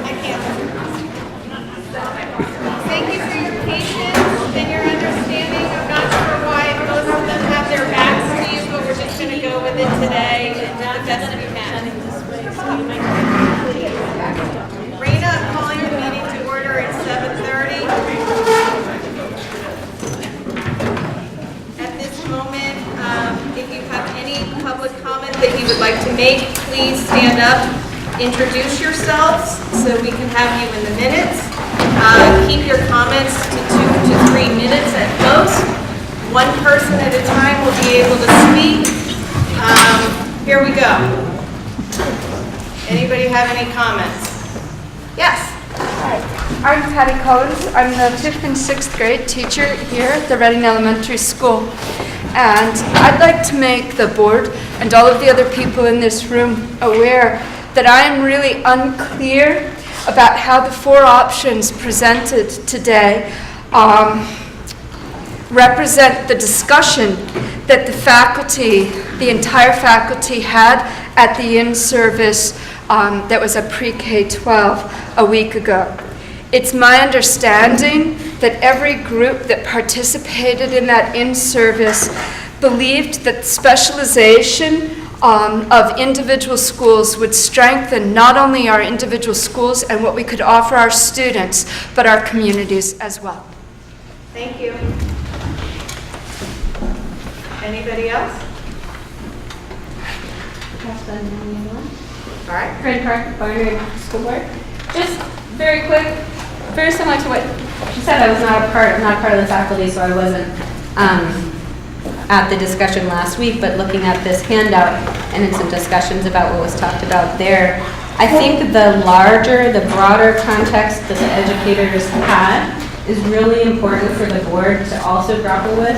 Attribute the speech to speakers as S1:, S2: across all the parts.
S1: I can't. Thank you for your patience and your understanding. I'm not sure why most of them have their backs to you, but we're just going to go with it today and do the best we can. Raina, I'm calling the meeting to order at 7:30. At this moment, if you have any public comment that you would like to make, please stand up, introduce yourselves so we can have you in the minutes. Keep your comments to 2 to 3 minutes at most. One person at a time will be able to speak. Here we go. Anybody have any comments? Yes.
S2: Hi, I'm Patty Collins. I'm the 5th and 6th grade teacher here at the Reading Elementary School. And I'd like to make the board and all of the other people in this room aware that I am really unclear about how the 4 options presented today represent the discussion that the faculty, the entire faculty had at the in-service that was a pre-K-12 a week ago. It's my understanding that every group that participated in that in-service believed that specialization of individual schools would strengthen not only our individual schools and what we could offer our students, but our communities as well.
S1: Thank you. Anybody else? All right.
S3: Fred Park, Barnard School Board. Just very quick, very similar to what she said. I was not a part of the faculty, so I wasn't at the discussion last week. But looking at this handout and in some discussions about what was talked about there, I think the broader context that the educators had is really important for the board to also grapple with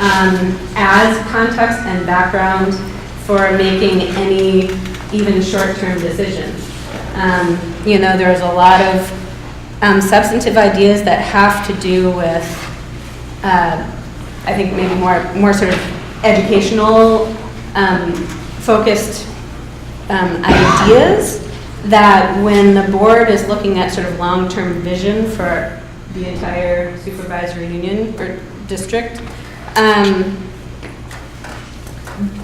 S3: as context and background for making any even short-term decisions. There's a lot of substantive ideas that have to do with, I think maybe more sort of educational focused ideas that when the board is looking at sort of long-term vision for the entire supervisory union or district,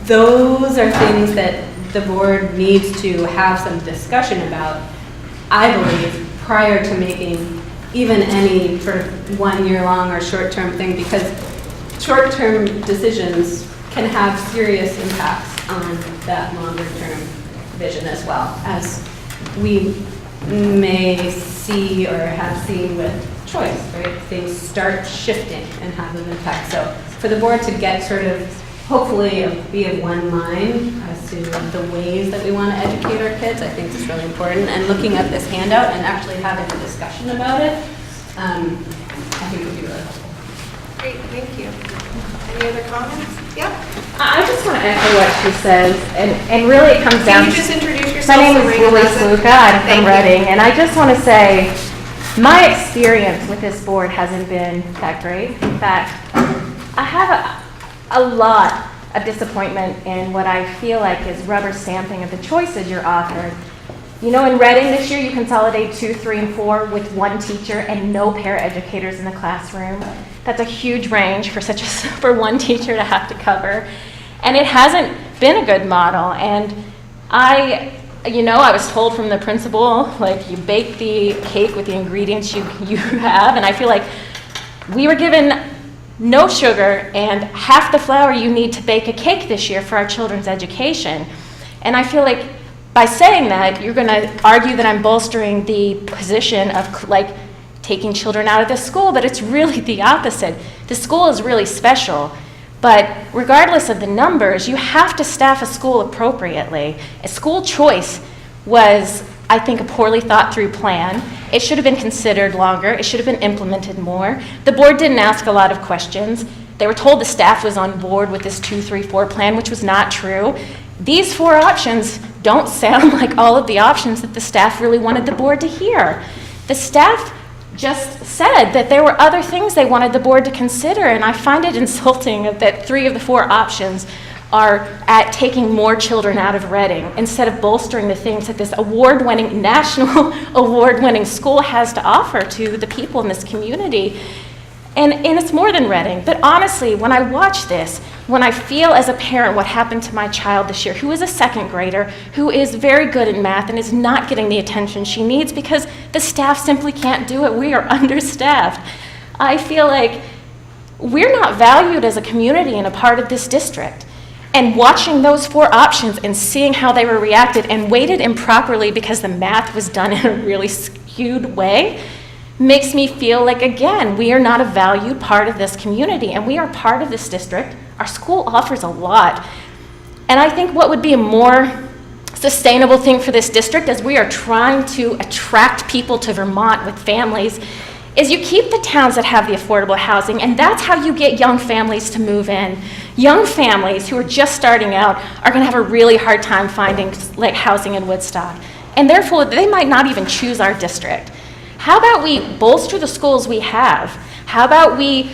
S3: those are things that the board needs to have some discussion about, I believe, prior to making even any sort of 1 year long or short-term thing, because short-term decisions can have serious impacts on that longer-term vision as well, as we may see or have seen with choice, right? Things start shifting and have an impact. So for the board to get sort of, hopefully be of one mind as to the ways that we want to educate our kids, I think is really important. And looking at this handout and actually having a discussion about it, I think would be really helpful.
S1: Great, thank you. Any other comments? Yeah?
S4: I just want to echo what she says, and really it comes down
S1: Can you just introduce yourself?
S4: My name is Julie Sluka, I'm from Reading, and I just want to say my experience with this board hasn't been that great. In fact, I have a lot of disappointment in what I feel like is rubber stamping of the choices you're offered. You know, in Reading this year, you consolidate 2, 3, and 4 with 1 teacher and no paraeducators in the classroom. That's a huge range for one teacher to have to cover. And it hasn't been a good model. And I was told from the principal, like, you bake the cake with the ingredients you have. And I feel like we were given no sugar and half the flour you need to bake a cake this year for our children's education. And I feel like by saying that, you're going to argue that I'm bolstering the position of like taking children out of the school, but it's really the opposite. The school is really special, but regardless of the numbers, you have to staff a school appropriately. A school choice was, I think, a poorly thought through plan. It should have been considered longer. It should have been implemented more. The board didn't ask a lot of questions. They were told the staff was on board with this 2, 3, 4 plan, which was not true. These 4 options don't sound like all of the options that the staff really wanted the board to hear. The staff just said that there were other things they wanted the board to consider, and I find it insulting that 3 of the 4 options are at taking more children out of Reading instead of bolstering the things that this award-winning, national award-winning school has to offer to the people in this community. And it's more than Reading, but honestly, when I watch this, when I feel as a parent what happened to my child this year, who is a second grader, who is very good in math and is not getting the attention she needs because the staff simply can't do it. We are understaffed. I feel like we're not valued as a community and a part of this district. And watching those 4 options and seeing how they were reacted and weighted improperly because the math was done in a really skewed way makes me feel like, again, we are not a valued part of this community, and we are part of this district. Our school offers a lot. And I think what would be a more sustainable thing for this district as we are trying to attract people to Vermont with families is you keep the towns that have the affordable housing, and that's how you get young families to move in. Young families who are just starting out are going to have a really hard time finding like housing in Woodstock, and therefore they might not even choose our district. How about we bolster the schools we have? How about we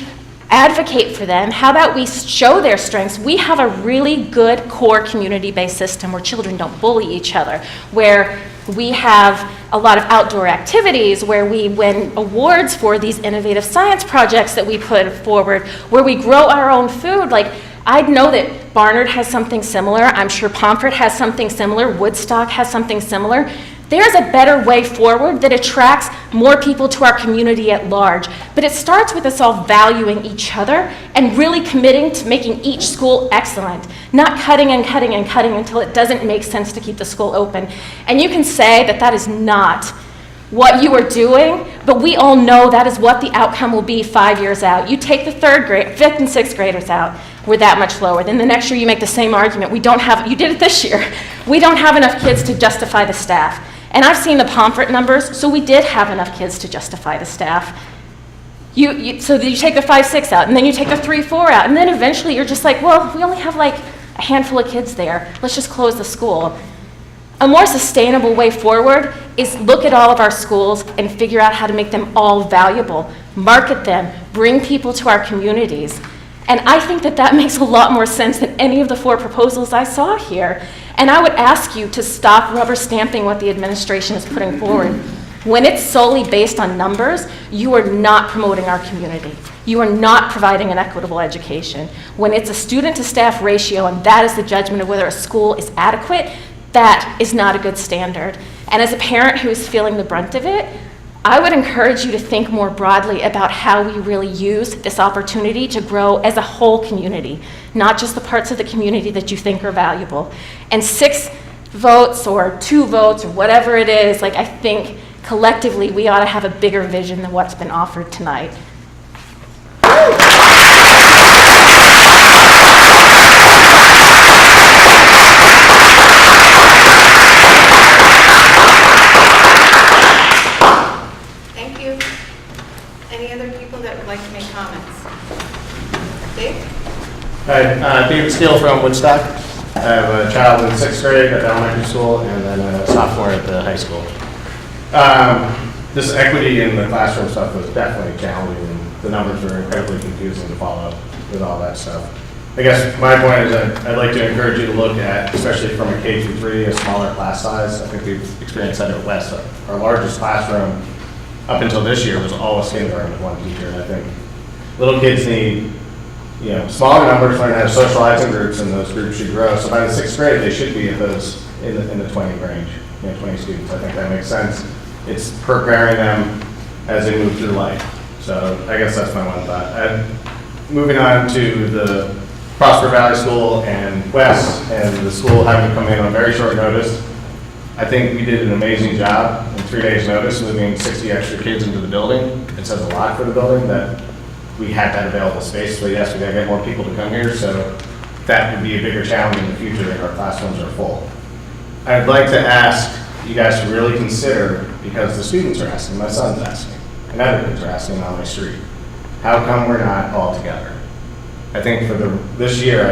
S4: advocate for them? How about we show their strengths? We have a really good core community-based system where children don't bully each other, where we have a lot of outdoor activities, where we win awards for these innovative science projects that we put forward, where we grow our own food. Like, I know that Barnard has something similar. I'm sure Pomfret has something similar. Woodstock has something similar. There's a better way forward that attracts more people to our community at large. But it starts with us all valuing each other and really committing to making each school excellent, not cutting and cutting and cutting until it doesn't make sense to keep the school open. And you can say that that is not what you are doing, but we all know that is what the outcome will be 5 years out. You take the 5th and 6th graders out, we're that much lower. Then the next year you make the same argument. You did it this year. We don't have enough kids to justify the staff. And I've seen the Pomfret numbers, so we did have enough kids to justify the staff. So you take the 5, 6 out, and then you take the 3, 4 out, and then eventually you're just like, well, we only have like a handful of kids there. Let's just close the school. A more sustainable way forward is look at all of our schools and figure out how to make them all valuable, market them, bring people to our communities. And I think that that makes a lot more sense than any of the 4 proposals I saw here. And I would ask you to stop rubber stamping what the administration is putting forward. When it's solely based on numbers, you are not promoting our community. You are not providing an equitable education. When it's a student to staff ratio and that is the judgment of whether a school is adequate, that is not a good standard. And as a parent who is feeling the brunt of it, I would encourage you to think more broadly about how we really use this opportunity to grow as a whole community, not just the parts of the community that you think are valuable. And 6 votes or 2 votes or whatever it is, like I think collectively we ought to have a bigger vision than what's been offered tonight.
S5: Hi, David Steele from Woodstock. I have a child in 6th grade at the elementary school and then a sophomore at the high school. This equity in the classroom stuff was definitely challenging, and the numbers were incredibly confusing to follow with all that stuff. I guess my point is that I'd like to encourage you to look at, especially from a K through 3, a smaller class size. I think we've experienced that at West. Our largest classroom up until this year was always kindergarten with 1 teacher, and I think little kids need smaller numbers, learn how to socialize in groups, and those groups should grow. So by the 6th grade, they should be at those in the 20 range, 20 students. I think that makes sense. It's preparing them as they move through life. So I guess that's my one thought. Moving on to the Prosper Valley School and West, and the school having to come in on very short notice. I think we did an amazing job in 3 days' notice, moving 60 extra kids into the building. It says a lot for the building that we had that available space. So yes, we gotta get more people to come here, so that would be a bigger challenge in the future if our classrooms are full. I'd like to ask you guys to really consider, because the students are asking, my son's asking, and other kids are asking on my street, how come we're not all together? I think for this year,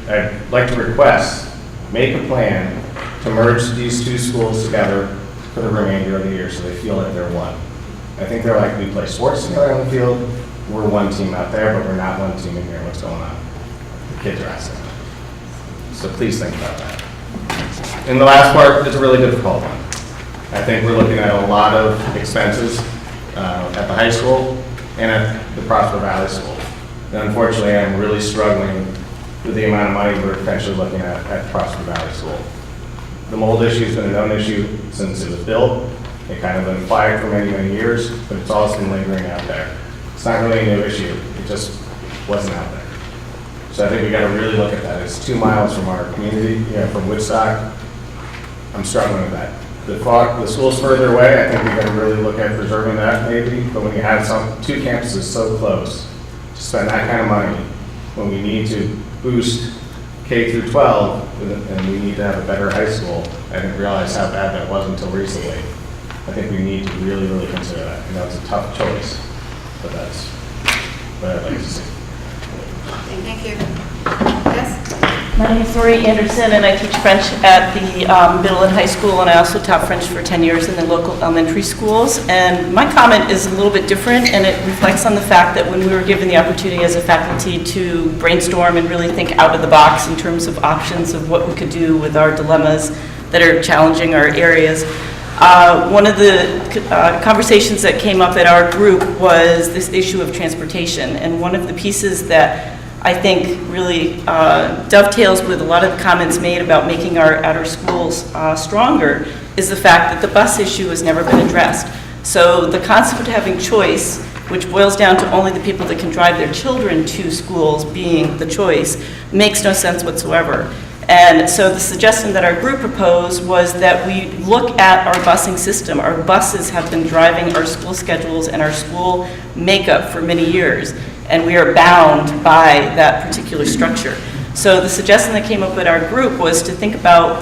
S5: I'd like to request, make a plan to merge these 2 schools together for the remainder of the year so they feel like they're one. I think they're like, we play sports together on the field, we're one team out there, but we're not one team in here. What's going on? The kids are asking. So please think about that. And the last part is a really difficult one. I think we're looking at a lot of expenses at the high school and at the Prosper Valley School. And unfortunately, I'm really struggling with the amount of money we're potentially looking at Prosper Valley School. The mold issue has been a known issue since it was built. It kind of been flagged for many, many years, but it's always been lingering out there. It's not really a new issue. It just wasn't out there. So I think we got to really look at that. It's 2 miles from our community, from Woodstock. I'm struggling with that. The school's further away. I think we got to really look at preserving that maybe. But when you have 2 campuses so close, to spend that kind of money when we need to boost K through 12 and we need to have a better high school, I didn't realize how bad that was until recently. I think we need to really, really consider that. I know it's a tough choice, but that's what I'd like to see.
S1: Thank you. Yes?
S6: My name is Lori Anderson, and I teach French at the middle and high school, and I also taught French for 10 years in the local elementary schools. And my comment is a little bit different, and it reflects on the fact that when we were given the opportunity as a faculty to brainstorm and really think out of the box in terms of options of what we could do with our dilemmas that are challenging our areas, one of the conversations that came up at our group was this issue of transportation. And one of the pieces that I think really dovetails with a lot of the comments made about making our schools stronger is the fact that the bus issue has never been addressed. So the concept of having choice, which boils down to only the people that can drive their children to schools being the choice, makes no sense whatsoever. And so the suggestion that our group proposed was that we look at our busing system. Our buses have been driving our school schedules and our school makeup for many years, and we are bound by that particular structure. So the suggestion that came up at our group was to think about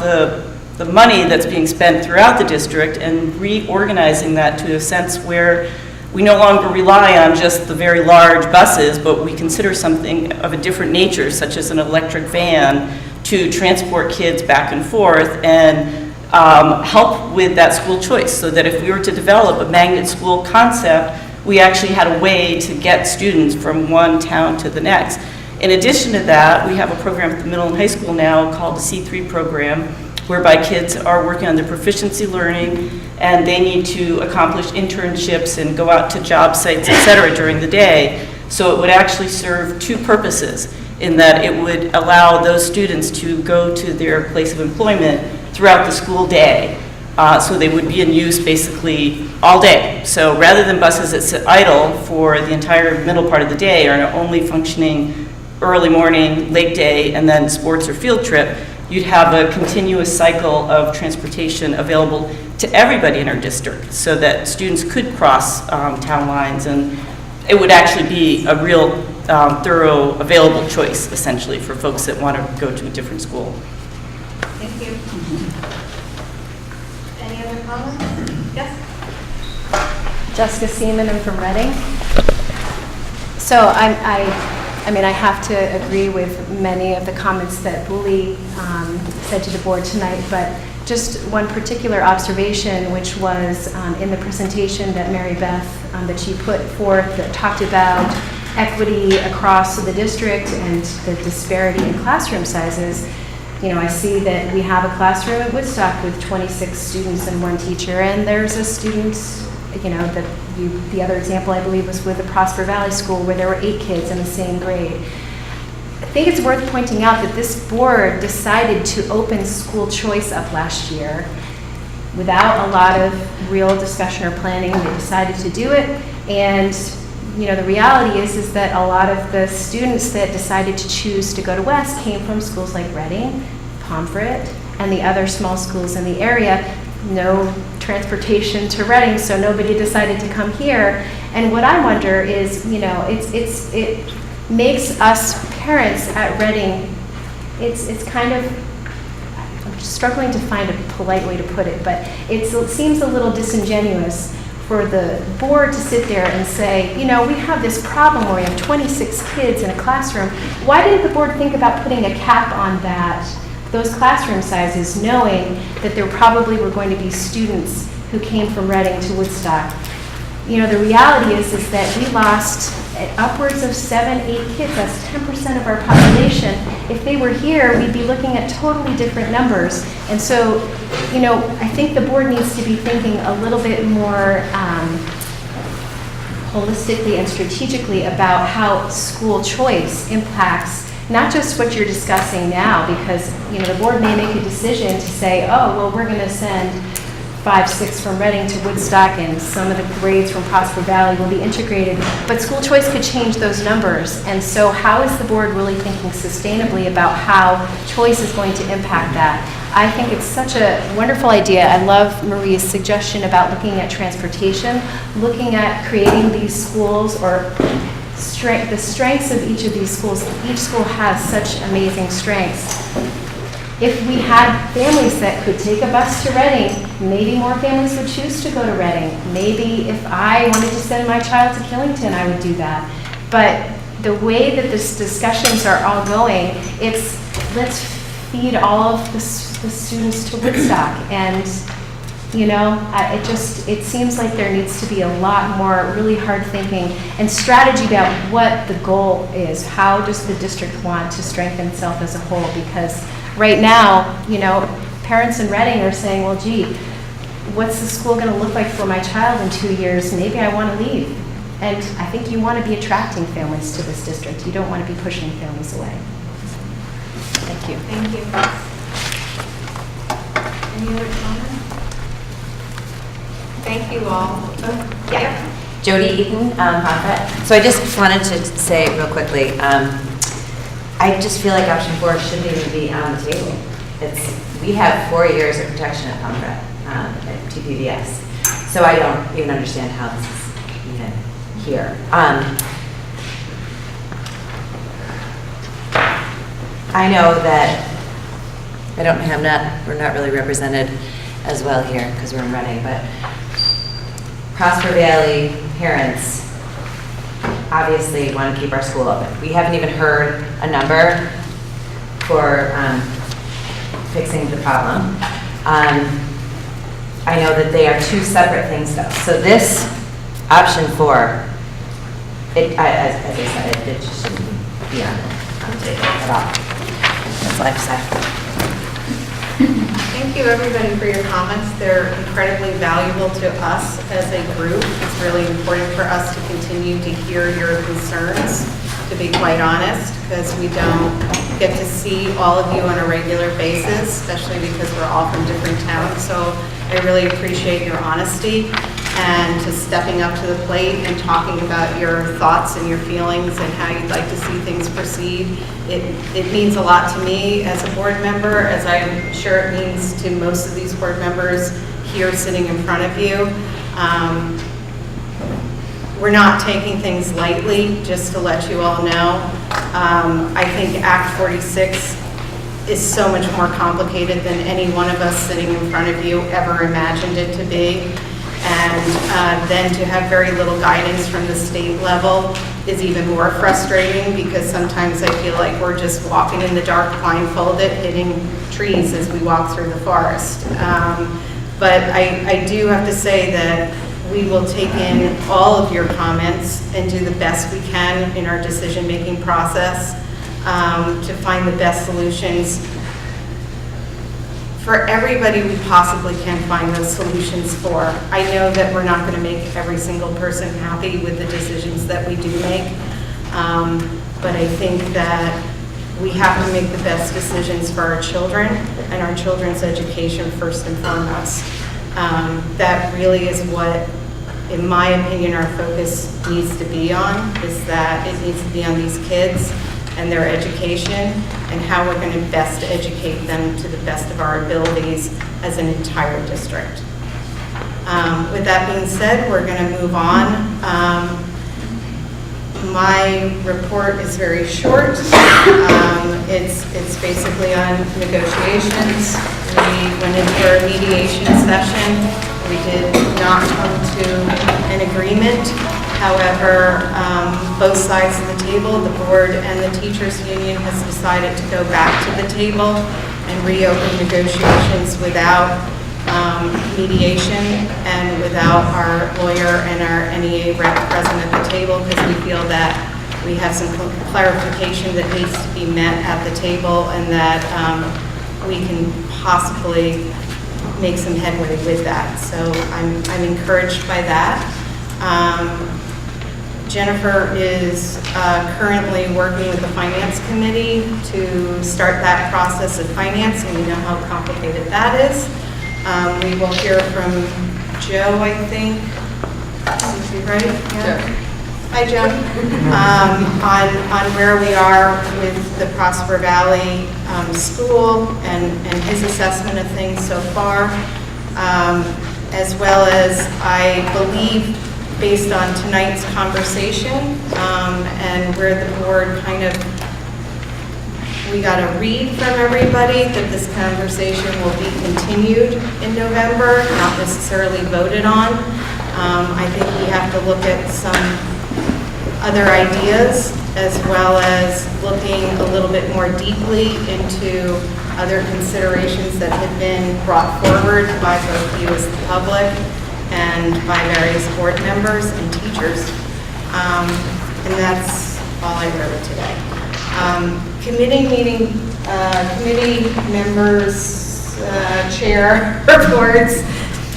S6: the money that's being spent throughout the district and reorganizing that to a sense where we no longer rely on just the very large buses, but we consider something of a different nature, such as an electric van, to transport kids back and forth and help with that school choice, so that if we were to develop a magnet school concept, we actually had a way to get students from one town to the next. In addition to that, we have a program at the middle and high school now called the C3 program, whereby kids are working on their proficiency learning and they need to accomplish internships and go out to job sites, et cetera, during the day. So it would actually serve 2 purposes, in that it would allow those students to go to their place of employment throughout the school day. So they would be in use basically all day. So rather than buses that sit idle for the entire middle part of the day or are only functioning early morning, late day, and then sports or field trip, you'd have a continuous cycle of transportation available to everybody in our district so that students could cross town lines, and it would actually be a real thorough, available choice, essentially, for folks that want to go to a different school.
S1: Thank you. Any other comments? Yes?
S7: Jessica Seaman, I'm from Reading. So I mean, I have to agree with many of the comments that Uli said to the board tonight, but just one particular observation, which was in the presentation that Mary Beth, that she put forth, that talked about equity across the district and the disparity in classroom sizes. You know, I see that we have a classroom at Woodstock with 26 students and 1 teacher, and there's a student, you know, the other example I believe was with the Prosper Valley School where there were 8 kids in the same grade. I think it's worth pointing out that this board decided to open school choice up last year without a lot of real discussion or planning. They decided to do it, and you know, the reality is that a lot of the students that decided to choose to go to West came from schools like Reading, Pomfret, and the other small schools in the area. No transportation to Reading, so nobody decided to come here. And what I wonder is, you know, it makes us parents at Reading, it's kind of, I'm struggling to find a polite way to put it, but it seems a little disingenuous for the board to sit there and say, you know, we have this problem where we have 26 kids in a classroom. Why didn't the board think about putting a cap on those classroom sizes, knowing that there probably were going to be students who came from Reading to Woodstock? You know, the reality is that we lost upwards of 7, 8 kids. That's 10% of our population. if they were here, we'd be looking at totally different numbers. And so, you know, I think the board needs to be thinking a little bit more holistically and strategically about how school choice impacts not just what you're discussing now, because, you know, the board may make a decision to say, oh, well, we're going to send 5, 6 from Reading to Woodstock, and some of the grades from Prosper Valley will be integrated, but school choice could change those numbers. And so how is the board really thinking sustainably about how choice is going to impact that? I think it's such a wonderful idea. I love Marie's suggestion about looking at transportation, looking at creating these schools, or the strengths of each of these schools. Each school has such amazing strengths. If we had families that could take a bus to Reading, maybe more families would choose to go to Reading. Maybe if I wanted to send my child to Killington, I would do that. But the way that these discussions are all going, it's let's feed all of the students to Woodstock. And, you know, it seems like there needs to be a lot more really hard thinking and strategy about what the goal is. How does the district want to strengthen itself as a whole? Because right now, you know, parents in Reading are saying, well, gee, what's the school going to look like for my child in 2 years? Maybe I want to leave. And I think you want to be attracting families to this district. You don't want to be pushing families away. Thank you.
S1: Thank you. Any other comments? Thank you all. Oh,
S8: Yeah. Jody Eaton, Pomfret. So I just wanted to say real quickly, I just feel like option 4 shouldn't even be on the table. We have 4 years of protection at Pomfret, at TPVS. So I don't even understand how this is even here. I know that we're not really represented as well here because we're in Reading, but Prosper Valley parents obviously want to keep our school open. We haven't even heard a number for fixing the problem. I know that they are 2 separate things though. So this option 4, as I said, it just shouldn't be on the table at all. That's all I have to say.
S1: Thank you, everybody, for your comments. They're incredibly valuable to us as a group. It's really important for us to continue to hear your concerns, to be quite honest, because we don't get to see all of you on a regular basis, especially because we're all from different towns. So I really appreciate your honesty and to stepping up to the plate and talking about your thoughts and your feelings and how you'd like to see things proceed. It means a lot to me as a board member, as I'm sure it means to most of these board members here sitting in front of you. We're not taking things lightly, just to let you all know. I think Act 46 is so much more complicated than any one of us sitting in front of you ever imagined it to be. And then to have very little guidance from the state level is even more frustrating, because sometimes I feel like we're just walking in the dark blindfolded, hitting trees as we walk through the forest. But I do have to say that we will take in all of your comments and do the best we can in our decision-making process to find the best solutions for everybody we possibly can find those solutions for. I know that we're not going to make every single person happy with the decisions that we do make, but I think that we have to make the best decisions for our children and our children's education first and foremost. That really is what, in my opinion, our focus needs to be on, is that it needs to be on these kids and their education, and how we're going to best educate them to the best of our abilities as an entire district. With that being said, we're going to move on. My report is very short. It's basically on negotiations. We went into our mediation session. We did not come to an agreement. However, both sides of the table, the board and the teachers union, has decided to go back to the table and reopen negotiations without mediation and without our lawyer and our NEA rep present at the table, because we feel that we have some clarification that needs to be met at the table, and that we can possibly make some headway with that. So I'm encouraged by that. Jennifer is currently working with the Finance Committee to start that process of financing. We know how complicated that is. We will hear from Joe, I think. Is he right? Yeah. Hi, Joe. On where we are with the Prosper Valley School and his assessment of things so far, as well as, I believe, based on tonight's conversation and where the board kind of, we got a read from everybody that this conversation will be continued in November, not necessarily voted on. I think we have to look at some other ideas, as well as looking a little bit more deeply into other considerations that have been brought forward by both you as the public and by various board members and teachers. And that's all I wrote today. Committee members, chair reports.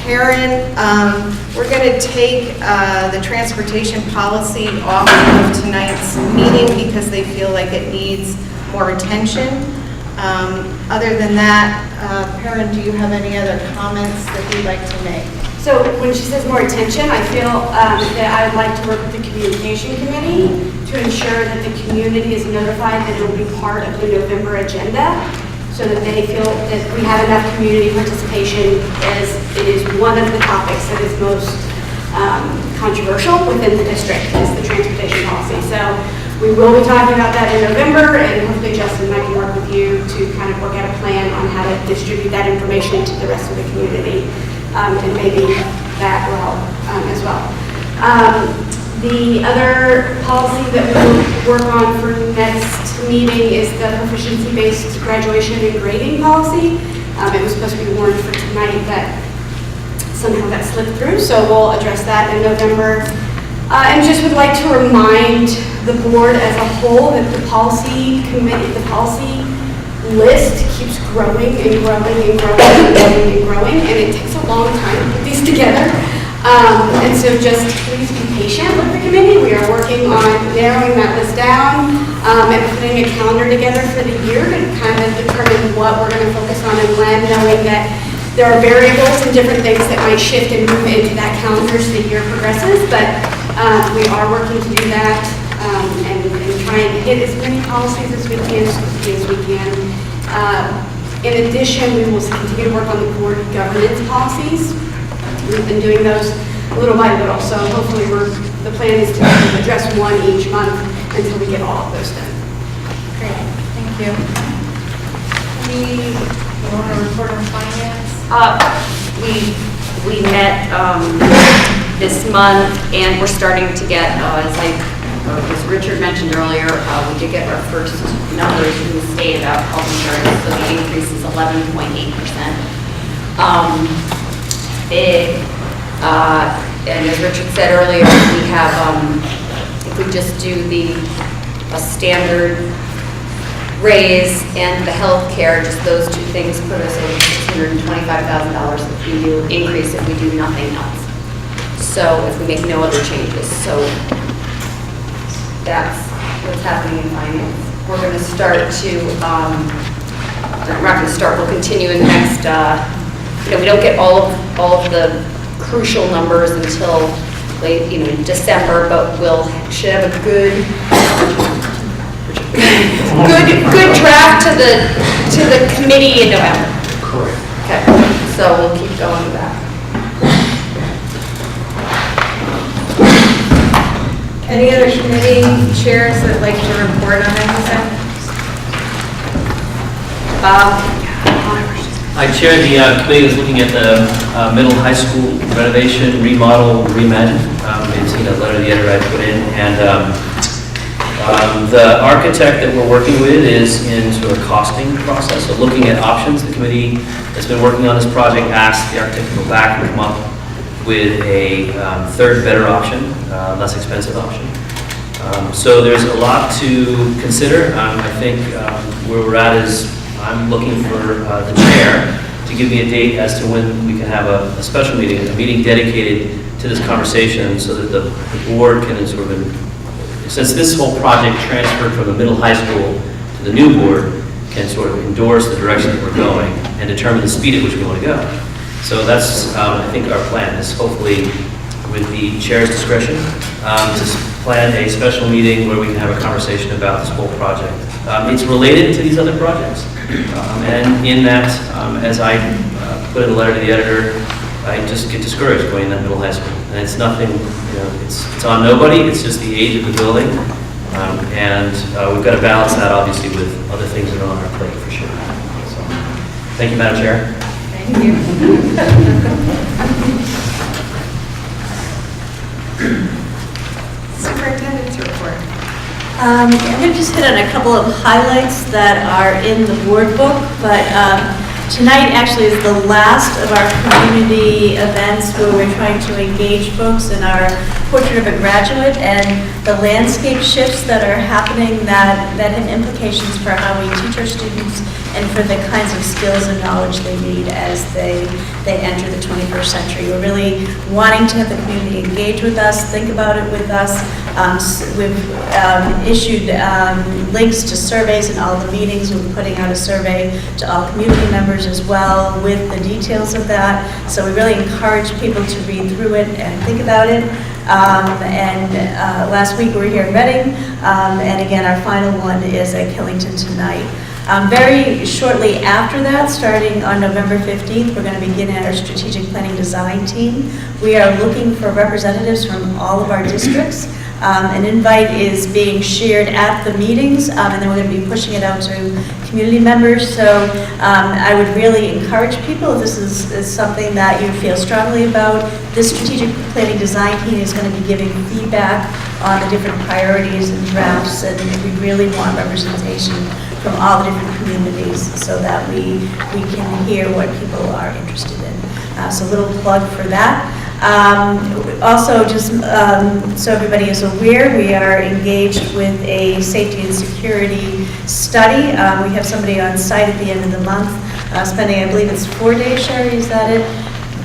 S1: Karen, we're going to take the transportation policy off of tonight's meeting because they feel like it needs more attention. Other than that, Karen, do you have any other comments that you'd like to make?
S9: So when she says more attention, I feel that I would like to work with the communication committee to ensure that the community is notified that it will be part of the November agenda, so that they feel that we have enough community participation, as it is one of the topics that is most controversial within the district, is the transportation policy. So we will be talking about that in November, and hopefully Justin and I can work with you to kind of work out a plan on how to distribute that information to the rest of the community. And maybe that will help as well. The other policy that we will work on for next meeting is the proficiency-based graduation and grading policy. It was supposed to be warned for tonight, but somehow that slipped through, so we'll address that in November. And just would like to remind the board as a whole that the policy committee, the policy list keeps growing and growing and growing and growing and growing, and it takes a long time to put these together. And so just please be patient with the committee. We are working on narrowing that list down and putting a calendar together for the year to kind of determine what we're going to focus on and when, knowing that there are variables and different things that might shift and move into that calendar as the year progresses, but we are working to do that and try and hit as many policies as we can, as quickly as we can. In addition, we will continue to work on the board governance policies. We've been doing those little by little, so hopefully the plan is to address one each month until we get all of those done.
S1: Great, thank you. You want to report on finance?
S10: We met this month, and we're starting to get, as Richard mentioned earlier, we did get our first numbers from the state about health insurance, so the increase is 11.8%. And as Richard said earlier, we have, if we just do a standard raise and the health care, just those two things put us over $625,000 if we do increase if we do nothing else. So if we make no other changes. So that's what's happening in finance. We're going to start to, we're not going to start, we'll continue in the next, we don't get all of the crucial numbers until late, December, but should have a good draft to the committee in November.
S5: Correct.
S10: Okay, so we'll keep going with that.
S1: Any other committee chairs that like to report on anything?
S11: I chair the committee that's looking at the middle high school renovation, remodel, reimagine. You've seen a letter of the editor I put in, and the architect that we're working with is into a costing process, so looking at options. The committee that's been working on this project asked the architect to go back and come up with a third better option, less expensive option. So there's a lot to consider. I think where we're at is I'm looking for the chair to give me a date as to when we can have a special meeting, a meeting dedicated to this conversation so that the board can sort of, since this whole project transferred from the middle high school to the new board, can sort of endorse the direction that we're going and determine the speed at which we want to go. So that's, I think, our plan is hopefully, with the chair's discretion, to plan a special meeting where we can have a conversation about this whole project. It's related to these other projects. And in that, as I put in a letter to the editor, I just get discouraged going in that middle high school. And it's nothing, it's on nobody, it's just the age of the building. And we've got to balance that, obviously, with other things that are on our plate, for sure. So, thank you, Madam Chair.
S1: Thank you. Superintendent's report.
S12: I'm going to just hit on a couple of highlights that are in the board book, but tonight actually is the last of our community events where we're trying to engage folks in our Portrait of a Graduate and the landscape shifts that are happening that have implications for how we teach our students and for the kinds of skills and knowledge they need as they enter the 21st century. We're really wanting to have the community engage with us, think about it with us. We've issued links to surveys in all the meetings. We're putting out a survey to all community members as well with the details of that. So we really encourage people to read through it and think about it. Last week we were here in Reading, and again our final one is at Killington tonight. Very shortly after that, starting on November 15th, we're going to begin our strategic planning design team. We are looking for representatives from all of our districts. An invite is being shared at the meetings, and then we're going to be pushing it out to community members. So I would really encourage people, if this is something that you feel strongly about, this strategic planning design team is going to be giving feedback on the different priorities and drafts, and we really want representation from all the different communities so that we can hear what people are interested in. So a little plug for that. Also, just so everybody is aware, we are engaged with a safety and security study. We have somebody on site at the end of the month spending, I believe it's 4 days, Sherry, is that it?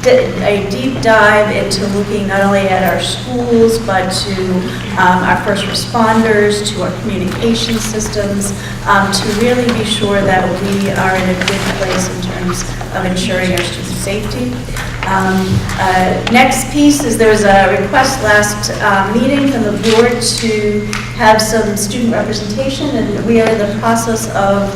S12: A deep dive into looking not only at our schools, but to our first responders, to our communication systems, to really be sure that we are in a good place in terms of ensuring our student safety. Next piece is there was a request last meeting from the board to have some student representation, and we are in the process of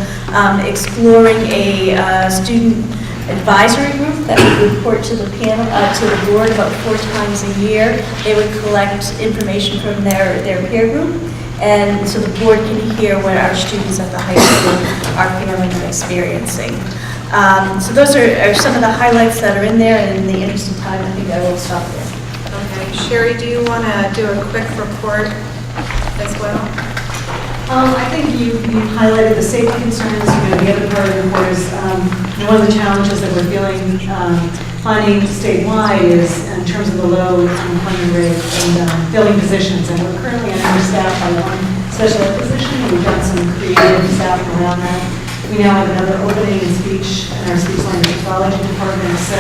S12: exploring a student advisory group that would report to the panel, to the board about 4 times a year. They would collect information from their peer group, and so the board can hear what our students at the high school are feeling and experiencing. So those are some of the highlights that are in there, and in the interest of time, I think I will stop there.
S1: Okay, Sherry, do you want to do a quick report as well?
S13: I think you highlighted the safety concerns. The other part of the report is one of the challenges that we're finding statewide is in terms of the low unemployment rate and filling positions. And we're currently understaffed by 1 special ed position. We've done some creative staffing around that. We now have another opening in speech in our speech language pathology department. So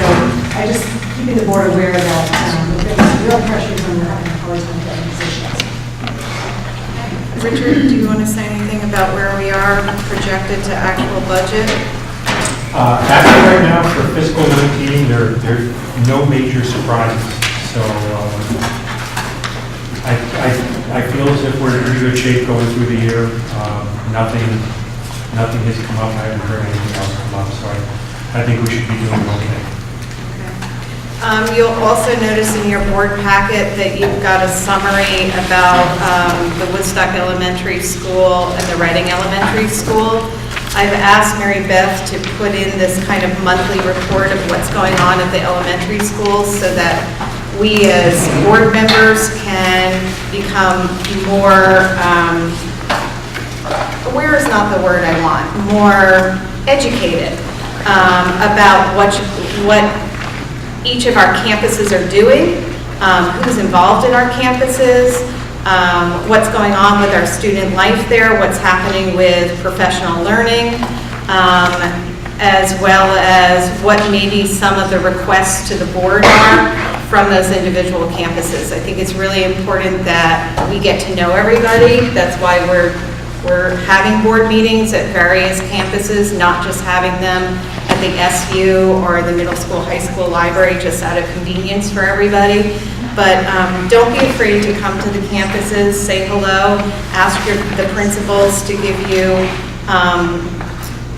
S13: I just keeping the board aware that there's real pressures on the college and positions.
S1: Richard, do you want to say anything about where we are projected to actual budget?
S14: Actually, right now for fiscal 19, there are no major surprises. So I feel as if we're in pretty good shape going through the year. Nothing has come up. I haven't heard anything else come up. So I think we should be doing okay.
S1: You'll also notice in your board packet that you've got a summary about the Woodstock Elementary School and the Reading Elementary School. I've asked Mary Beth to put in this kind of monthly report of what's going on at the elementary schools so that we as board members can become more, aware is not the word I want, more educated about what each of our campuses are doing, who's involved in our campuses, what's going on with our student life there, what's happening with professional learning, as well as what maybe some of the requests to the board are from those individual campuses. I think it's really important that we get to know everybody. That's why we're having board meetings at various campuses, not just having them at the SU or the middle school, high school library, just out of convenience for everybody. But don't be afraid to come to the campuses, say hello, ask the principals to give you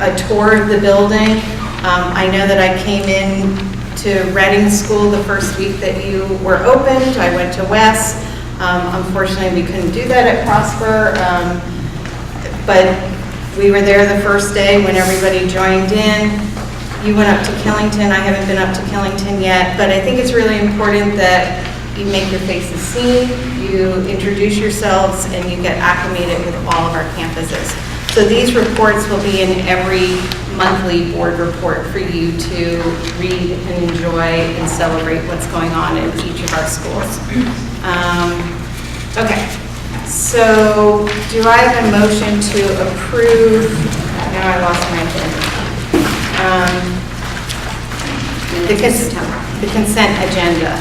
S1: a tour of the building. I know that I came in to Reading School the first week that you were opened. I went to West. Unfortunately, we couldn't do that at Prosper, but we were there the first day when everybody joined in. You went up to Killington. I haven't been up to Killington yet, but I think it's really important that you make your faces seen, you introduce yourselves, and you get acclimated with all of our campuses. So these reports will be in every monthly board report for you to read and enjoy and celebrate what's going on in each of our schools. Okay, so do I have a motion to approve? Now I lost my agenda. The consent agenda.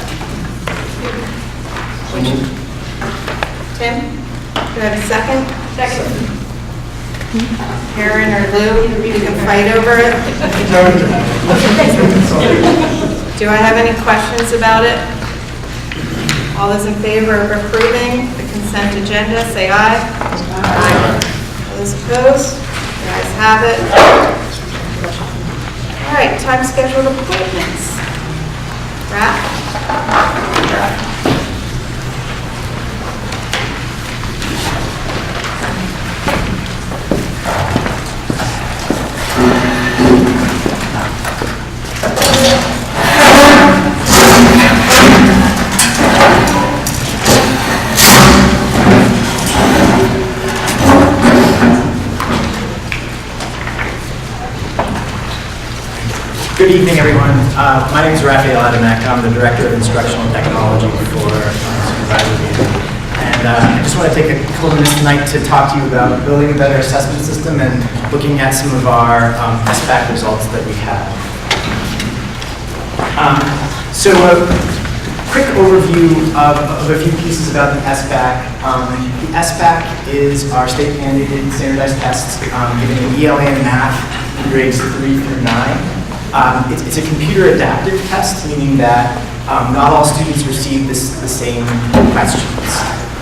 S1: Tim, do I have a second? Second. Karen or Lou, you can fight over it. Do I have any questions about it? All those in favor of approving the consent agenda, say aye. Aye. All those opposed? The ayes have it. All right, time scheduled appointments. Raph?
S15: Good evening, everyone. My name is Raphael Adamek. I'm the Director of Instructional Technology for Supervisor Meeting. And I just want to take a couple minutes tonight to talk to you about building a better assessment system and looking at some of our SBAC results that we have. So a quick overview of a few pieces about the SBAC. The SBAC is our state-mandated standardized tests given in ELA and math in grades 3 through 9. It's a computer adaptive test, meaning that not all students receive the same questions.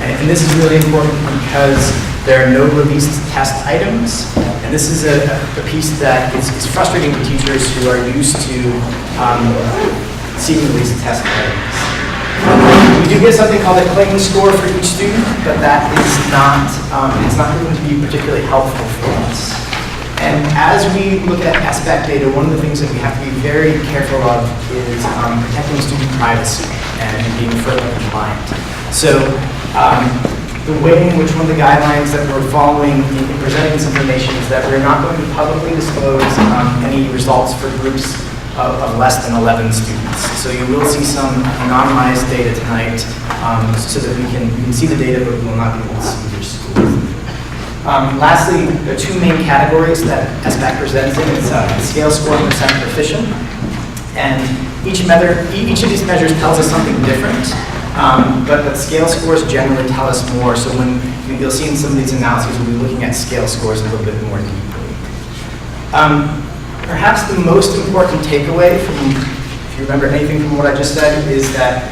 S15: And this is really important because there are no released test items. And this is a piece that is frustrating to teachers who are used to seeing released test items. We do get something called a claim score for each student, but that is not, it's not going to be particularly helpful for us. And as we look at SBAC data, one of the things that we have to be very careful of is protecting student privacy and being FERPA compliant. So the way in which one of the guidelines that we're following in presenting this information is that we're not going to publicly disclose any results for groups of less than 11 students. So you will see some anonymized data tonight so that we can see the data, but we will not be able to see your schools. Lastly, there are two main categories that SBAC presents in. It's scale score and percent proficient. And each of these measures tells us something different, but the scale scores generally tell us more. So when you'll see in some of these analyses, we'll be looking at scale scores a little bit more deeply. Perhaps the most important takeaway from, if you remember anything from what I just said, is that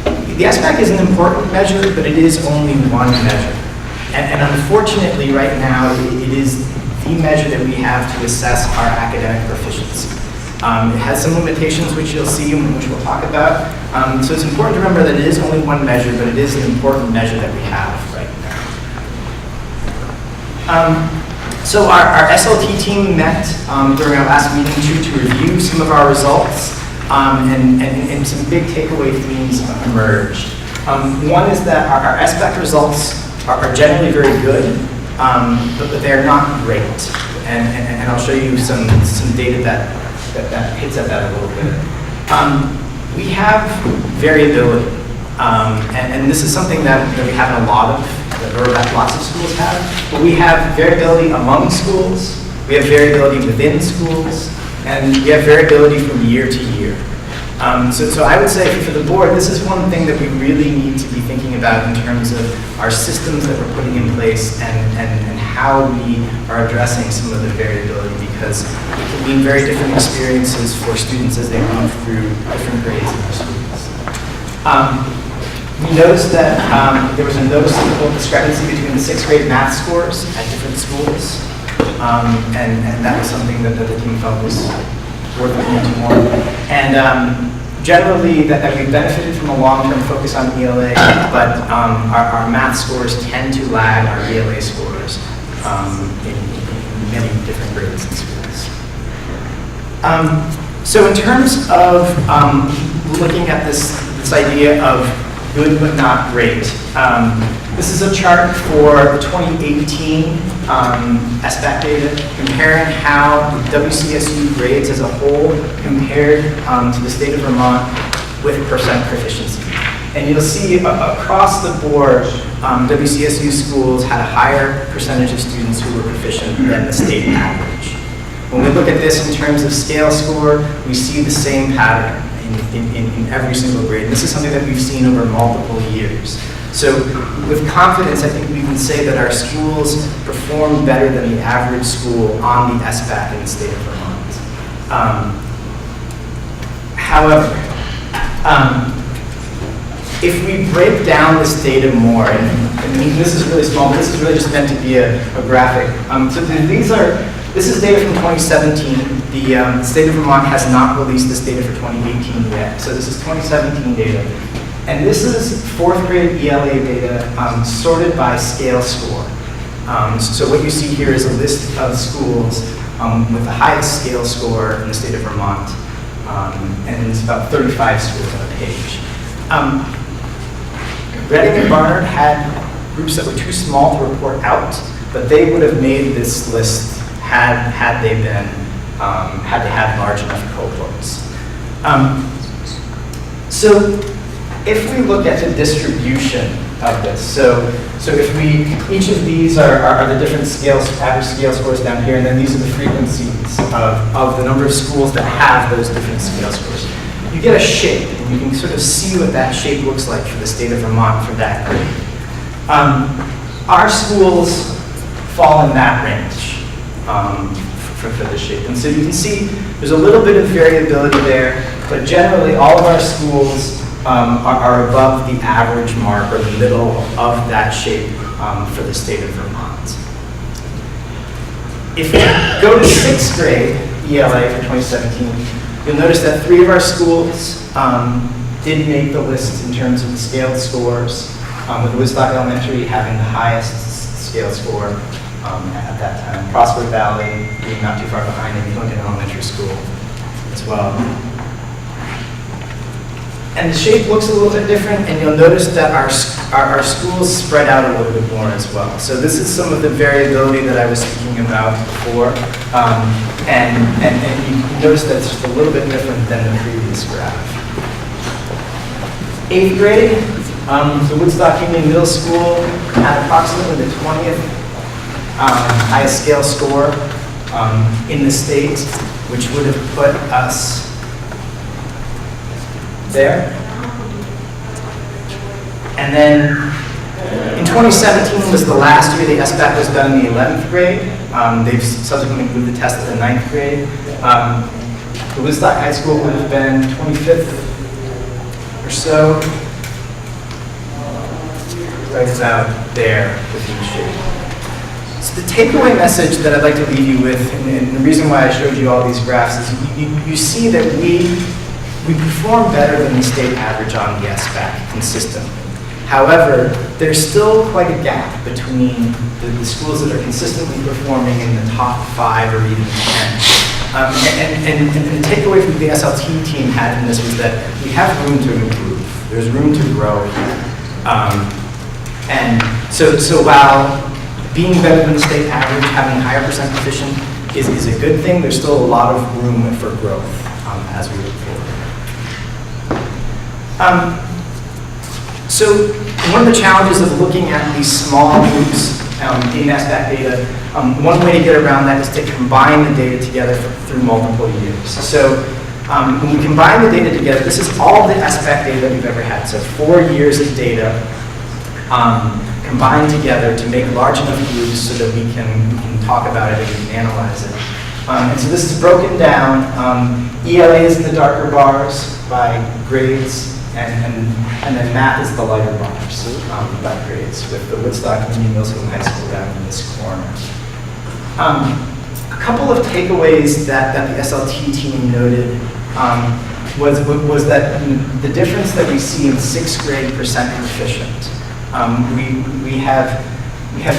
S15: the SBAC is an important measure, but it is only one measure. And unfortunately, right now, it is the measure that we have to assess our academic proficiency. It has some limitations, which you'll see and which we'll talk about. So it's important to remember that it is only one measure, but it is an important measure that we have right now. So our SLT team met during our last meeting to review some of our results, and some big takeaway themes emerged. One is that our SBAC results are generally very good, but they're not great. And I'll show you some data that hits at that a little bit. We have variability. And this is something that we have in a lot of, or that lots of schools have. But we have variability among schools, we have variability within schools, and we have variability from year to year. So I would say for the board, this is one thing that we really need to be thinking about in terms of our systems that we're putting in place and how we are addressing some of the variability, because it can mean very different experiences for students as they move through different grades in our schools. We noticed that there was a noticeable discrepancy between the 6th grade math scores at different schools, and that was something that the team felt was worth looking into more. And generally, that we benefited from a long-term focus on ELA, but our math scores tend to lag our ELA scores in many different grades and schools. So in terms of looking at this idea of good but not great, this is a chart for the 2018 SBAC data, comparing how WCSU grades as a whole compared to the state of Vermont with percent proficiency. And you'll see across the board, WCSU schools had a higher percentage of students who were proficient than the state average. When we look at this in terms of scale score, we see the same pattern in every single grade. And this is something that we've seen over multiple years. So with confidence, I think we can say that our schools perform better than the average school on the SBAC in the state of Vermont. However, if we break down this data more, and this is really small, but this is really just meant to be a graphic. So this is data from 2017. The state of Vermont has not released this data for 2018 yet. So this is 2017 data. And this is 4th grade ELA data sorted by scale score. So what you see here is a list of schools with the highest scale score in the state of Vermont. And it's about 35 schools on the page. Reading and Barnard had groups that were too small to report out, but they would have made this list had they had large enough cohorts. So if we look at the distribution of this, so if each of these are the different scales, average scale scores down here, and then these are the frequencies of the number of schools that have those different scale scores, you get a shape, and you can sort of see what that shape looks like for the state of Vermont for that grade. Our schools fall in that range for the shape. And so you can see there's a little bit of variability there, but generally all of our schools are above the average mark or the middle of that shape for the state of Vermont. If we go to 6th grade ELA for 2017, you'll notice that 3 of our schools did make the list in terms of the scaled scores, with Woodstock Elementary having the highest scale score at that time. Prosper Valley being not too far behind, and Lincoln Elementary School as well. And the shape looks a little bit different, and you'll notice that our schools spread out a little bit more as well. So this is some of the variability that I was speaking about before, and you notice that it's just a little bit different than the previous graph. 8th grade, the Woodstock Union Middle School had approximately the 20th highest scale score in the state, which would have put us there. And then in 2017 was the last year the SBAC was done in the 11th grade. They've subsequently moved the test to the 9th grade. The Woodstock High School would have been 25th or so. Right about there with each shape. So the takeaway message that I'd like to leave you with, and the reason why I showed you all these graphs, is you see that we perform better than the state average on the SBAC consistently. However, there's still quite a gap between the schools that are consistently performing in the top 5 or even 10. And the takeaway from the SLT team had from this was that we have room to improve. There's room to grow here. And so while being better than the state average, having a higher percent proficient is a good thing, there's still a lot of room for growth as we look forward. So one of the challenges of looking at these small groups in SBAC data, one way to get around that is to combine the data together through multiple years. So when we combine the data together, this is all the SBAC data that we've ever had. So 4 years of data combined together to make large enough groups so that we can talk about it and we can analyze it. And so this is broken down. ELA is in the darker bars by grades, and then math is the lighter bars by grades, with the Woodstock Community Middle School and High School down in this corner. A couple of takeaways that the SLT team noted was that the difference that we see in 6th grade percent proficient. We have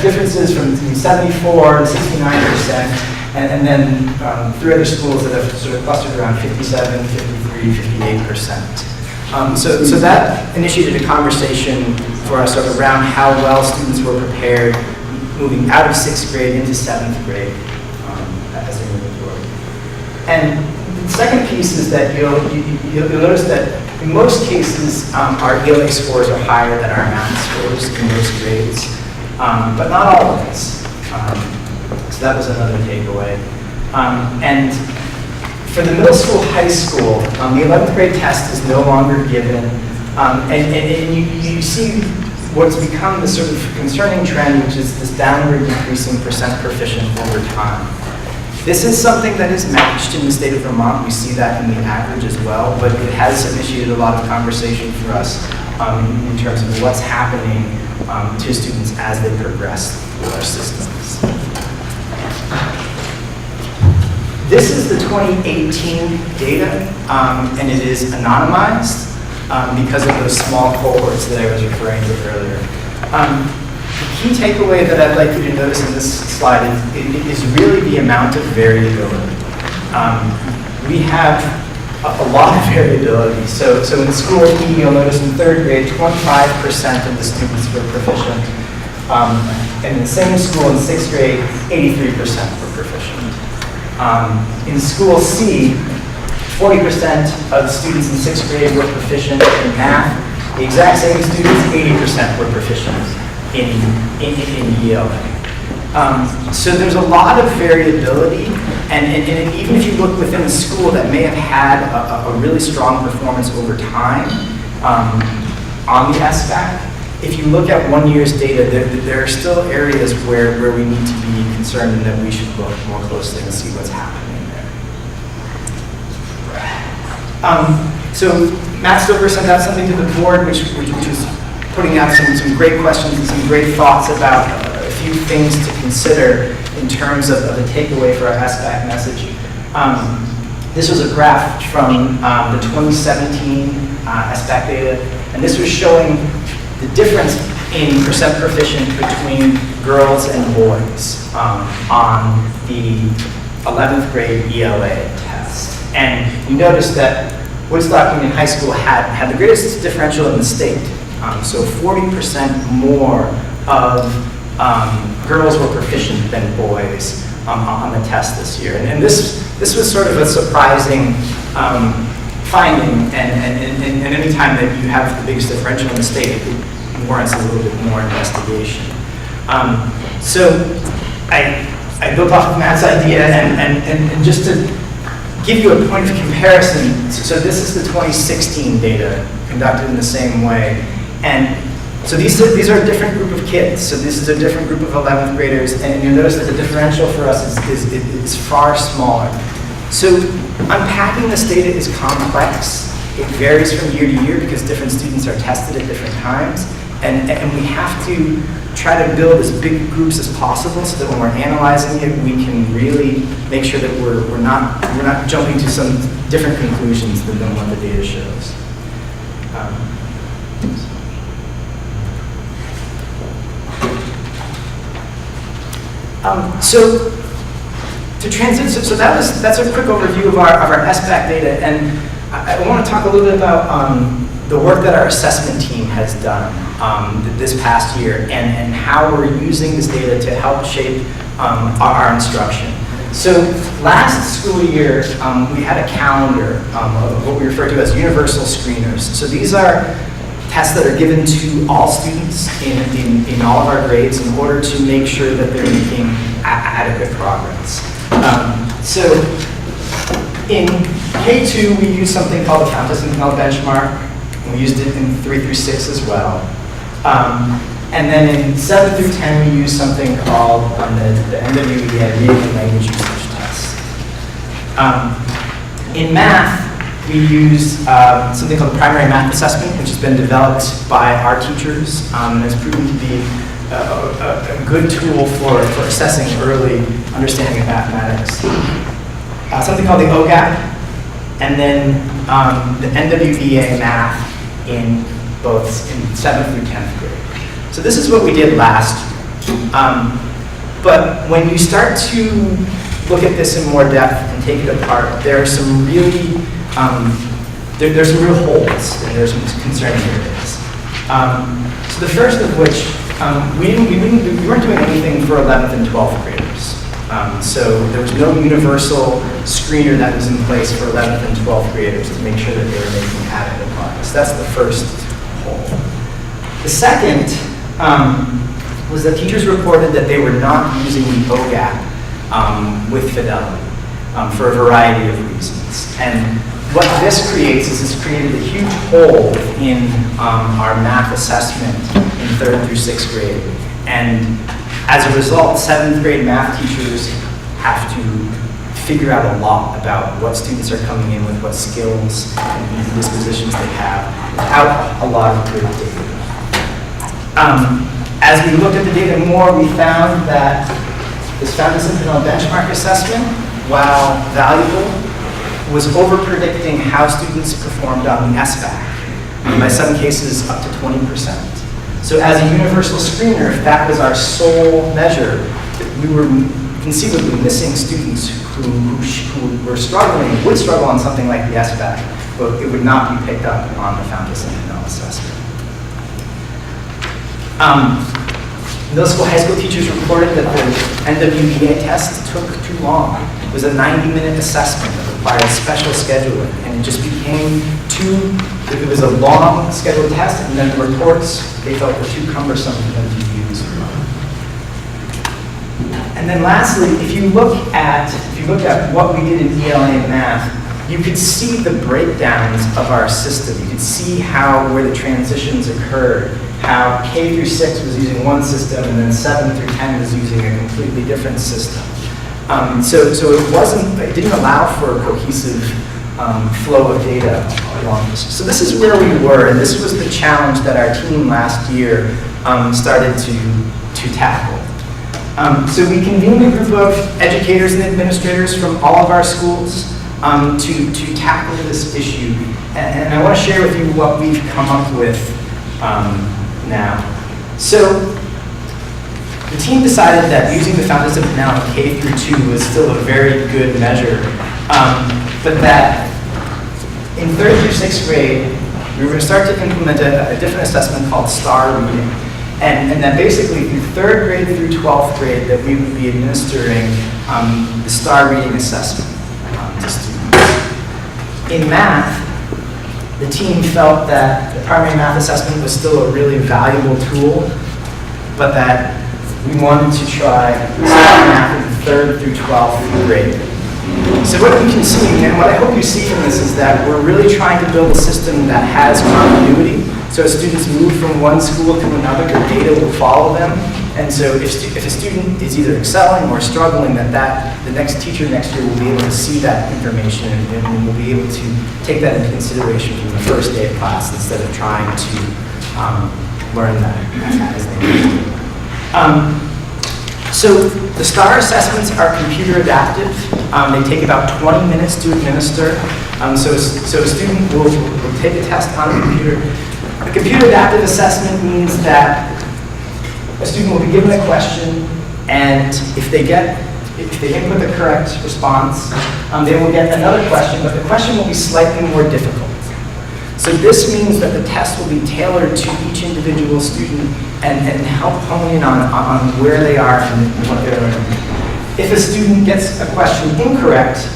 S15: differences from 74 and 69%, and then 3 other schools that have sort of clustered around 57, 53, 58%. So that initiated a conversation for us around how well students were prepared moving out of 6th grade into 7th grade as they move forward. And the second piece is that you'll notice that in most cases our ELA scores are higher than our math scores in most grades, but not always. So that was another takeaway. And for the middle school, high school, the 11th grade test is no longer given. And you see what's become the sort of concerning trend, which is this downward decreasing percent proficient over time. This is something that is matched in the state of Vermont. We see that in the average as well, but it has initiated a lot of conversation for us in terms of what's happening to students as they progress through our systems. This is the 2018 data, and it is anonymized because of those small cohorts that I was referring to earlier. The key takeaway that I'd like you to notice in this slide is really the amount of variability. We have a lot of variability. So in school E, you'll notice in 3rd grade, 25% of the students were proficient. And in the same school in 6th grade, 83% were proficient. In school C, 40% of the students in 6th grade were proficient in math. The exact same students, 80% were proficient in ELA. So there's a lot of variability, and even if you look within a school that may have had a really strong performance over time on the SBAC, if you look at 1 year's data, there are still areas where we need to be concerned and that we should look more closely and see what's happening there. So Matt Stover sent out something to the board, which was putting out some great questions and some great thoughts about a few things to consider in terms of the takeaway for our SBAC message. This was a graph from the 2017 SBAC data, and this was showing the difference in percent proficient between girls and boys on the 11th grade ELA test. And you notice that Woodstock Union High School had the greatest differential in the state. So 40% more of girls were proficient than boys on the test this year. And this was sort of a surprising finding, and any time that you have the biggest differential in the state, it warrants a little bit more investigation. So I built off of Matt's idea, and just to give you a point of comparison, so this is the 2016 data conducted in the same way. And so these are a different group of kids. So this is a different group of 11th graders, and you'll notice that the differential for us is far smaller. So unpacking this data is complex. It varies from year to year because different students are tested at different times. And we have to try to build as big groups as possible so that when we're analyzing it, we can really make sure that we're not jumping to some different conclusions than what the data shows. So to transition, so that's a quick overview of our SBAC data, and I want to talk a little bit about the work that our assessment team has done this past year, and how we're using this data to help shape our instruction. So last school year, we had a calendar of what we refer to as universal screeners. So these are tests that are given to all students in all of our grades in order to make sure that they're making adequate progress. So in K2, we use something called the Fountain Center benchmark. We used it in 3 through 6 as well. And then in 7 through 10, we use something called the NWEA Reading and Language Usage Test. In math, we use something called the Primary Math Assessment, which has been developed by our teachers and has proven to be a good tool for assessing early understanding of mathematics. Something called the OGAP, and then the NWEA Math in both in 7th through 10th grade. So this is what we did last year. But when you start to look at this in more depth and take it apart, there are some really, there's some real holes and there's some concerning areas. So the first of which, we weren't doing anything for 11th and 12th graders. So there was no universal screener that was in place for 11th and 12th graders to make sure that they were making adequate progress. That's the first hole. The second was that teachers reported that they were not using the OGAP with fidelity for a variety of reasons. And what this creates is it's created a huge hole in our math assessment in 3rd through 6th grade. And as a result, 7th grade math teachers have to figure out a lot about what students are coming in with, what skills and dispositions they have, without a lot of good data. As we looked at the data more, we found that this Fountain Center benchmark assessment, while valuable, was over-predicting how students performed on the SBAC, and by some cases up to 20%. So as a universal screener, if that was our sole measure, we were conceivably missing students who were struggling, would struggle on something like the SBAC, but it would not be picked up on the Fountain Center assessment. Middle school, high school teachers reported that the NWEA test took too long. It was a 90-minute assessment that required special scheduling, and it just became it was a long scheduled test, and then the reports they felt were too cumbersome for them to use. And then lastly, if you look at what we did in ELA and math, you could see the breakdowns of our system. You could see where the transitions occurred, how K through 6 was using one system and then 7 through 10 was using a completely different system. So it didn't allow for a cohesive flow of data along this. So this is where we were, and this was the challenge that our team last year started to tackle. So we convened a group of educators and administrators from all of our schools to tackle this issue. And I want to share with you what we've come up with now. So the team decided that using the Fountain Center now in K through 2 was still a very good measure, but that in 3rd through 6th grade, we were going to start to implement a different assessment called STAR reading. And that basically through 3rd grade through 12th grade that we would be administering the STAR reading assessment to students. In math, the team felt that the primary math assessment was still a really valuable tool, but that we wanted to try STAR math in 3rd through 12th grade. So what you can see, and what I hope you see from this, is that we're really trying to build a system that has continuity. So as students move from one school to another, the data will follow them. And so if a student is either excelling or struggling, that the next teacher next year will be able to see that information and will be able to take that into consideration from the first day of class instead of trying to learn that as they move. So the STAR assessments are computer adaptive. They take about 20 minutes to administer. So a student will take a test on a computer. A computer adaptive assessment means that a student will be given a question, and if they input the correct response, they will get another question, but the question will be slightly more difficult. So this means that the test will be tailored to each individual student and help hone in on where they are and what they're learning. If a student gets a question incorrect,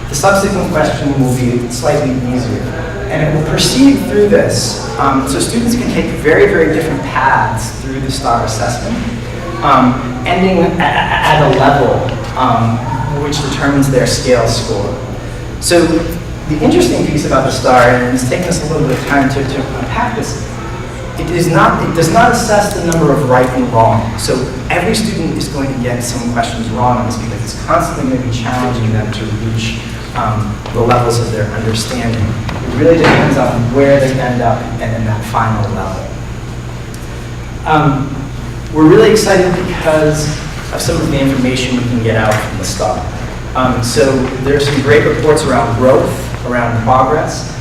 S15: the subsequent question will be slightly easier. And it will proceed through this. So students can take very, very different paths through the STAR assessment, ending at a level which determines their scale score. So the interesting piece about the STAR, and it's taken us a little bit of time to unpack this, it does not assess the number of right and wrong. So every student is going to get some questions wrong on this because it's constantly going to be challenging them to reach the levels of their understanding. It really depends on where they end up in that final level. We're really excited because of some of the information we can get out from the STAR. So there's some great reports around growth, around progress.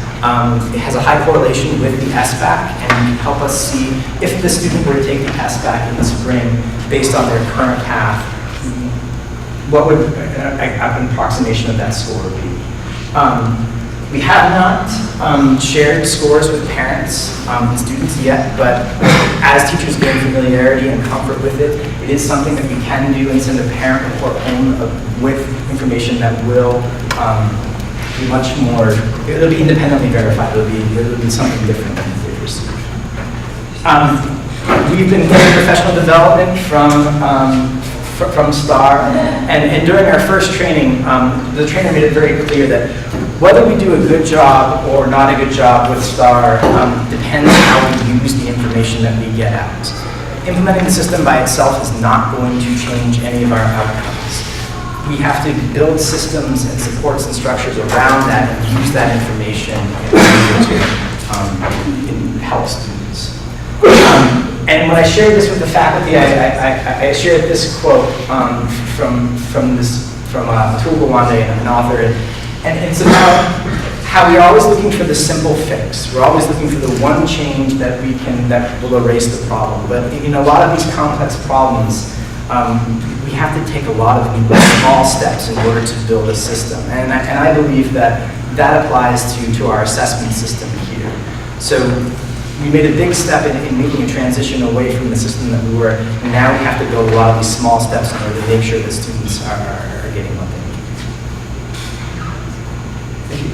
S15: It has a high correlation with the SBAC and can help us see if the student were to take the SBAC in the spring based on their current path, what would an approximation of that score be. We have not shared scores with parents and students yet, but as teachers gain familiarity and comfort with it, it is something that we can do and send a parent report home with information that will be much more, it'll be independently verified, it'll be something different than they've received. We've been getting professional development from STAR, and during our first training, the trainer made it very clear that whether we do a good job or not a good job with STAR depends on how we use the information that we get out. Implementing the system by itself is not going to change any of our outcomes. We have to build systems and supports and structures around that and use that information in order to help students. And when I shared this with the faculty, I shared this quote from Atul Gawande, an author, and it's about how we're always looking for the simple fix. We're always looking for the one change that will erase the problem. But in a lot of these complex problems, we have to take a lot of small steps in order to build a system. And I believe that applies to our assessment system here. So we made a big step in making a transition away from the system that we were, and now we have to build a lot of these small steps in order to make sure that students are getting what they need. Thank you.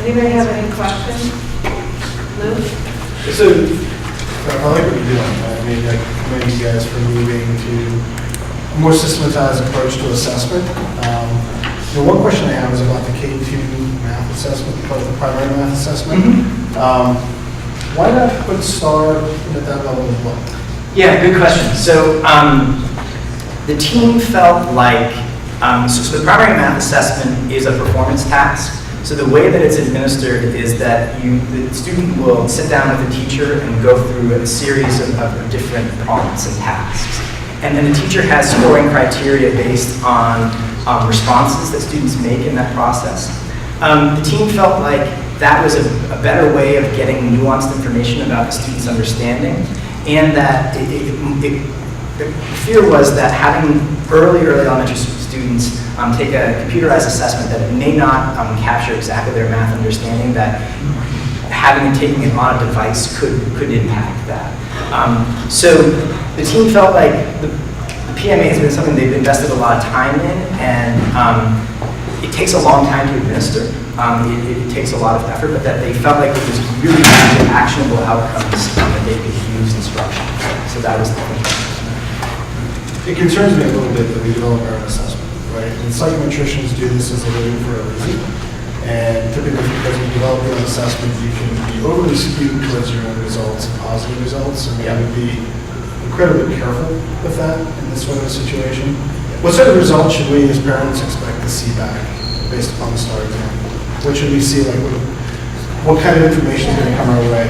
S13: Anybody have any questions? Lou?
S16: So, I like what you're doing. I mean, I commend you guys for moving to a more systematized approach to assessment. One question I have is about the K-2 math assessment, called the primary math assessment. Why not put STAR at that level as well?
S15: Yeah, good question. So the team felt like, so the primary math assessment is a performance task. So the way that it's administered is that the student will sit down with a teacher and go through a series of different prompts and tasks. And then the teacher has scoring criteria based on responses that students make in that process. The team felt like that was a better way of getting nuanced information about the student's understanding, and that the fear was that having early elementary students take a computerized assessment that may not capture exactly their math understanding, that having and taking it on a device could impact that. So the team felt like the PMA has been something they've invested a lot of time in, and it takes a long time to administer. It takes a lot of effort, but that they felt like it was really actionable outcomes that they could use instruction. So that was the thing.
S16: It concerns me a little bit that we develop our own assessment, right? And psychometricians do this as a living for a reason. And typically, because we develop your own assessment, you can be overly skewed towards your own results, positive results, and we have to be incredibly careful with that in this sort of a situation. What sort of results should we as parents expect to see back based upon the STAR exam? What should we see, like what kind of information is going to come our way?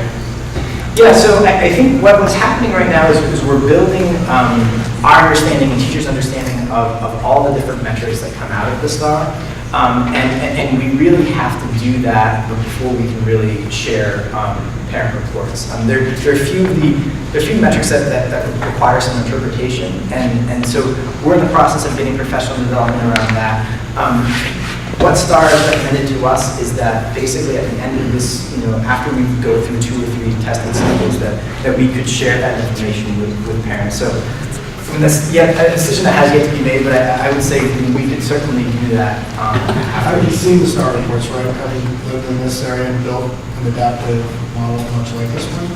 S15: Yeah, so I think what's happening right now is we're building our understanding and teachers' understanding of all the different metrics that come out of the STAR. And we really have to do that before we can really share parent reports. There are a few metrics that require some interpretation, and so we're in the process of getting professional development around that. What STAR has recommended to us is that basically at the end of this, after we go through 2 or 3 testing cycles, that we could share that information with parents. So from And that's yet a decision that has yet to be made, but I would say we could certainly do that.
S16: Having seen the STAR reports, right, having lived in this area and built an adaptive model much like this one,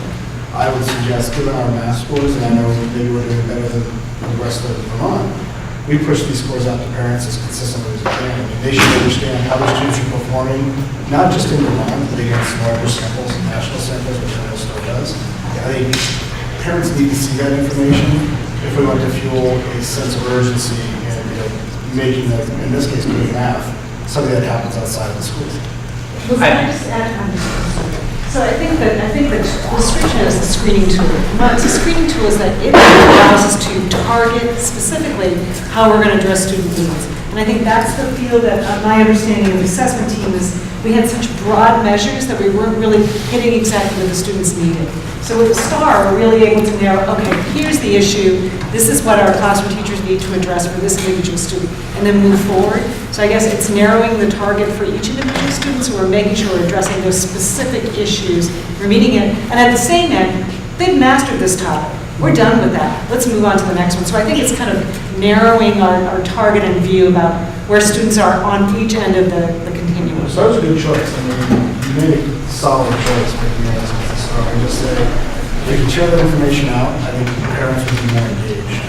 S16: I would suggest, given our math scores, and I know maybe we're doing better than the rest of Vermont, we push these scores out to parents as consistently as we can. I mean, they should understand how the students are performing, not just in Vermont, but against larger samples, national samples, which I know STAR does. I think parents need to see that information if we want to fuel a sense of urgency and making that, in this case, doing math, something that happens outside of the school.
S13: Well, can I just add on? So I think that restriction is a screening tool. Well, it's a screening tool is that it allows us to target specifically how we're going to address student needs. And I think that's the field that my understanding of the assessment team is we had such broad measures that we weren't really hitting exactly what the students needed. So with the STAR, we're really able to narrow, okay, here's the issue, this is what our classroom teachers need to address for this individual student, and then move forward. So I guess it's narrowing the target for each individual student, so we're making sure we're addressing those specific issues, we're meeting it, and at the same end, they've mastered this topic. We're done with that. Let's move on to the next one. So I think it's kind of narrowing our target and view about where students are on each end of the continuum.
S16: So that was a good choice. I mean, you made a solid choice picking that as a STAR. I just say, if you can share that information out, I think parents would be more engaged.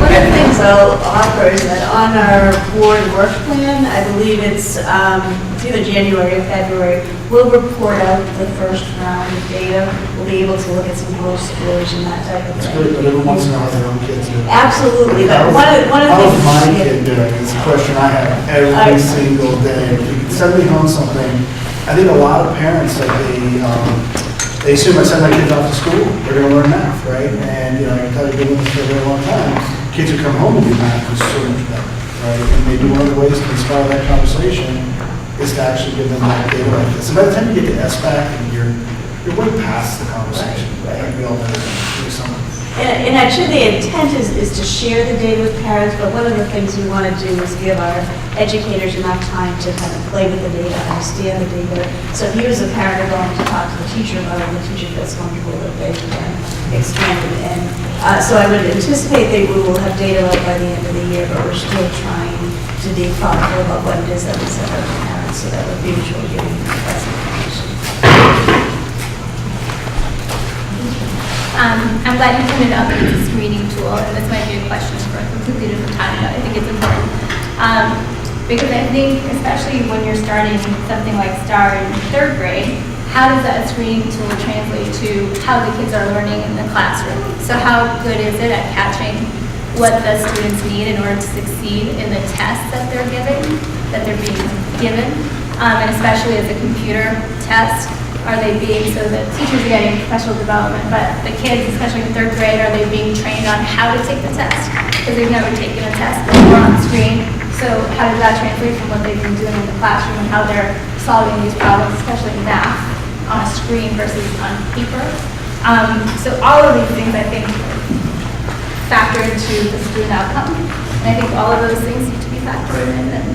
S12: One of the things I'll offer is that on our board work plan, I believe it's either January or February, we'll report out the first round of data. We'll be able to look at some gross scores and that type of
S16: It's
S12: thing.
S16: good, but every once in a while, their own kids do it.
S12: Absolutely, but one of the
S16: How's
S12: things.
S16: my kid doing? It's a question I have every single day. If you can send me home something, I think a lot of parents, like they assume I send my kids off to school, they're gonna learn math, right? And, I can tell you, been doing this for a very long time. Kids who come home and do math is so much better, right? And maybe one of the ways to inspire that conversation is to actually give them that data like this. And by the time you get to SBAC, you're way past the conversation, right? We all know to do something.
S12: And actually, the intent is to share the data with parents, but one of the things we want to do is give our educators enough time to kind of play with the data, understand the data. So if you as a parent are going to talk to the teacher about it, and the teacher feels comfortable that they can expand it. And so I would anticipate that we will have data out by the end of the year, but we're still trying to be thoughtful about what it is that we send out to parents so that we're mutually giving them the best information.
S17: I'm glad you pointed out that it's a screening tool, and this might be a question for a completely different time, but I think it's important. Because I think, especially when you're starting something like STAR in third grade, how does that screening tool translate to how the kids are learning in the classroom? So how good is it at catching what the students need in order to succeed in the tests that they're being given? And especially as a computer test, are they being, so the teachers are getting professional development, but the kids, especially in third grade, are they being trained on how to take the test? Because they've never taken a test before on the screen. So how does that translate from what they've been doing in the classroom and how they're solving these problems, especially in math, on a screen versus on paper? So all of these things, I think, factor into the student outcome. And I think all of those things need to be factored in, and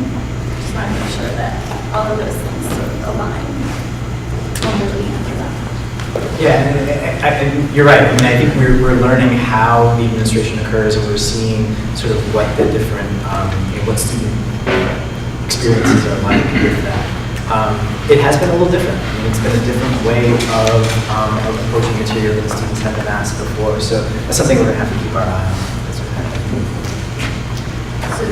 S17: just want to make sure that all of those things sort of align.
S15: Yeah, and you're right. I mean, I think we're learning how the administration occurs, and we're seeing sort of what the different, what student experiences are like with that. It has been a little different. I mean, it's been a different way of approaching material than students have been asked before. So that's something we're going to have to keep our eye on.
S10: So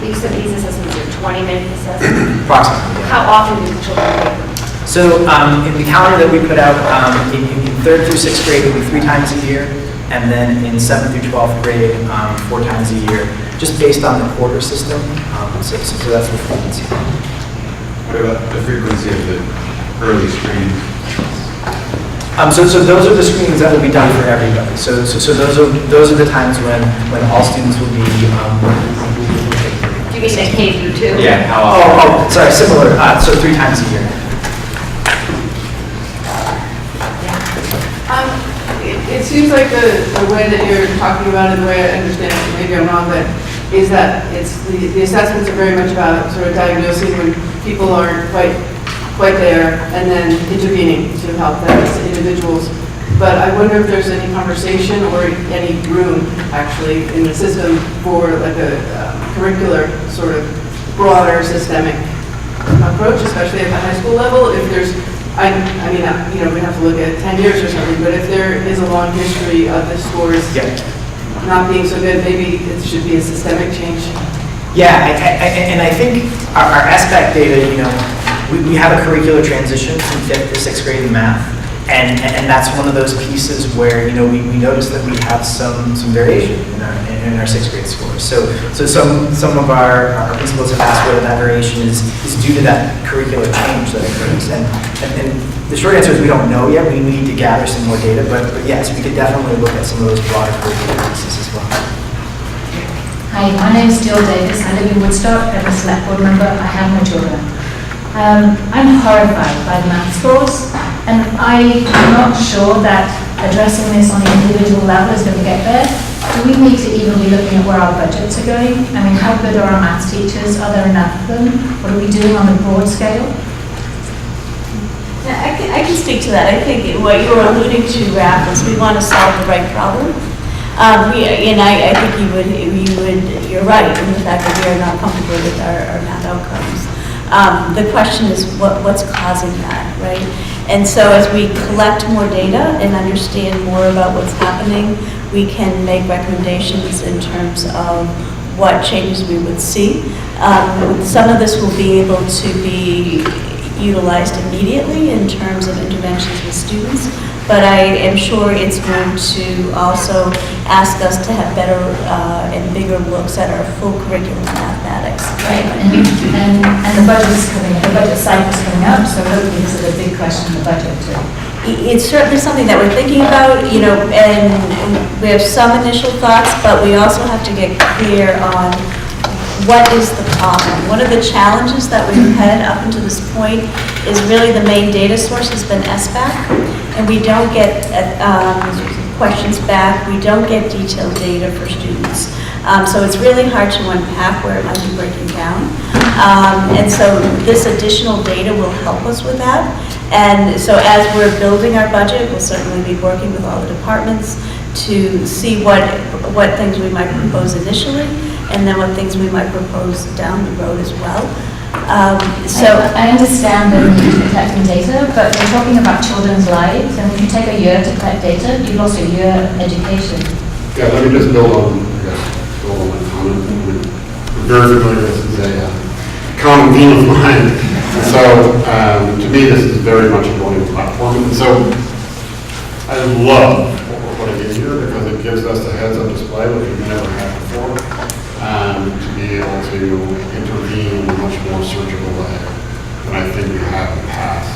S10: you said these assessments are 20-minute assessments?
S15: Approximately, yeah.
S10: How often do the children take them?
S15: So in the calendar that we put out, in 3rd through 6th grade, it'll be 3 times a year, and then in 7th through 12th grade, 4 times a year, just based on the quarter system. So that's the frequency.
S18: What about the frequency of the early screenings?
S15: So those are the screenings that will be done for everybody. So those are the times when all students will be.
S10: Do you mean the K through 2?
S15: Yeah. Oh, sorry. Similar. So 3 times a year.
S19: It seems like the way that you're talking about it, the way I understand it, maybe I'm wrong, but is that it's the assessments are very much about sort of diagnosing when people aren't quite there, and then intervening to help them as individuals But I wonder if there's any conversation or any room, actually, in the system for like a curricular sort of broader systemic approach, especially at the high school level. If there's, I mean, you know, we have to look at 10 years or something, but if there is a long history of the scores not being so good, maybe it should be a systemic change.
S15: Yeah, and I think our SBAC data, you know, we have a curricular transition from 5th to 6th grade in math, and that's one of those pieces where, you know, we notice that we have some variation in our 6th grade scores. So some of our principals have asked whether that variation is due to that curricular change that occurs, and the short answer is we don't know yet. We need to gather some more data, but yes, we could definitely look at some of those broader curricular pieces as well.
S20: Hi, my name is Jill Davis. I live in Woodstock. I'm a select board member. I have no children. I'm horrified by the math scores, and I'm not sure that addressing this on an individual level is going to get there. Do we need to even be looking at where our budgets are going? I mean, how good are our maths teachers? Are there enough of them? What are we doing on a broad scale?
S12: I can speak to that. I think what you were alluding to, Raph, is we want to solve the right problem. I think you're right in the fact that we are not comfortable with our math outcomes. The question is what's causing that, right? And so as we collect more data and understand more about what's happening, we can make recommendations in terms of what changes we would see. Some of this will be able to be utilized immediately in terms of interventions with students, but I am sure it's going to also ask us to have better and bigger looks at our full curriculum in mathematics.
S20: Right, and the budget's coming, the budget cycle's coming up, so hopefully this is a big question in the budget too.
S12: It's certainly something that we're thinking about, you know, and we have some initial thoughts, but we also have to get clear on what is the problem. One of the challenges that we've had up until this point is really the main data source has been SBAC, and we don't get questions back, we don't get detailed data for students. So it's really hard to unpack where it might be breaking down. And so this additional data will help us with that. And so as we're building our budget, we'll certainly be working with all the departments to see what things we might propose initially, and then what things we might propose down the road as well.
S20: I understand the need for collecting data, but we're talking about children's lives, and if you take a year to collect data, you've lost a year education.
S18: Yeah, let me just build on my comment. I'm very familiar with this is a common theme of mine. And so, to me, this is very much a voting platform. And so, I love what I did here because it gives us a heads-up display, which we've never had before, to be able to intervene in a much more surgical way than I think we have in the past.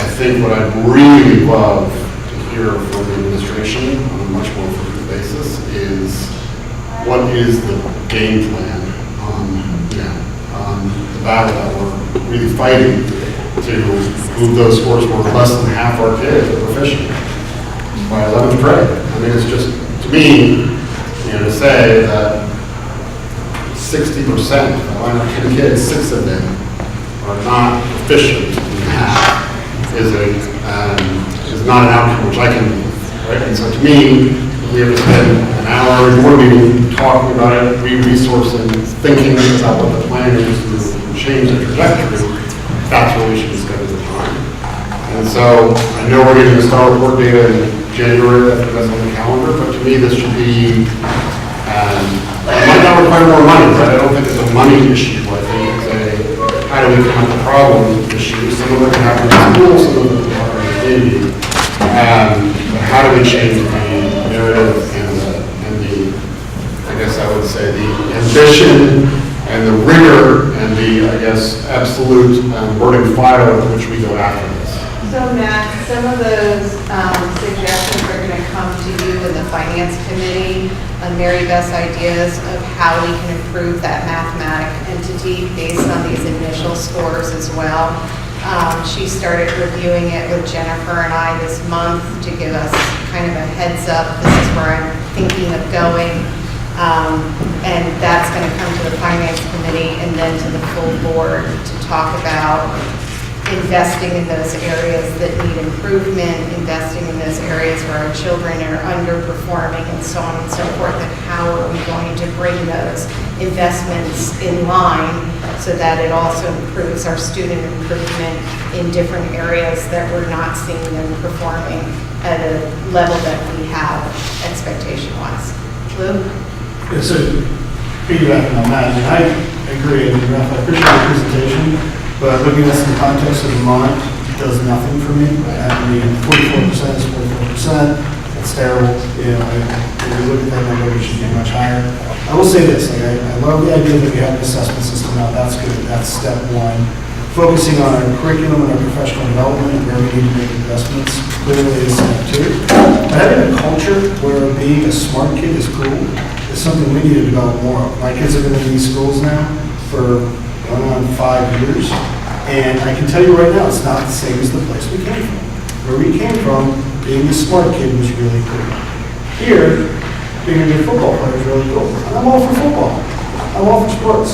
S18: I think what I'd really love to hear from the administration on a much more frequent basis is what is the game plan on the battle that we're really fighting to move those scores where less than half our kids are proficient by 11th grade. I mean, it's just, to me, to say that 60% of our kids, 6 of them, are not proficient in math is not an outcome which I can live, right? And so to me, we have to spend an hour or more meeting talking about it, re-resourcing, thinking about what the plan is to change the trajectory. That's where we should spend the time. And so I know we're getting the STAR report data in January, that's on the calendar, but to me this should be, it might not require more money, but I don't think it's a money issue. I think it's a, how do we come at the problem issue? Some of it can happen in school, some of it can happen in the community. But how do we change the narrative and the, I guess I would say, the ambition and the rigor and the, I guess, absolute burning fire with which we go after this?
S1: So Matt, some of those suggestions are going to come to you in the Finance Committee on Mary Beth's ideas of how we can improve that mathematic entity based on these initial scores as well. She started reviewing it with Jennifer and I this month to give us kind of a heads up. This is where I'm thinking of going. And that's going to come to the Finance Committee and then to the full board to talk about
S21: investing in those areas that need improvement, investing in those areas where our children are underperforming and so on and so forth, and how are we going to bring those investments in line so that it also improves our student improvement in different areas that we're not seeing them performing at a level that we have expectation-wise. Lou?
S16: Yeah, so piggybacking on that, I agree, I appreciate the presentation, but looking at this in the context of Vermont does nothing for me. I mean, 44% is 44%. It's terrible. You know, when we look at that number, we should be much higher. I will say this, like, I love the idea that we have an assessment system now. That's good. That's step one. Focusing on our curriculum and our professional development and where we need to make investments clearly is step two. But having a culture where being a smart kid is cool is something we need to develop more of. My kids have been in these schools now for going on 5 years, and I can tell you right now, it's not the same as the place we came from. Where we came from, being a smart kid was really cool. Here, being a good football player is really cool. And I'm all for football. I'm all for sports.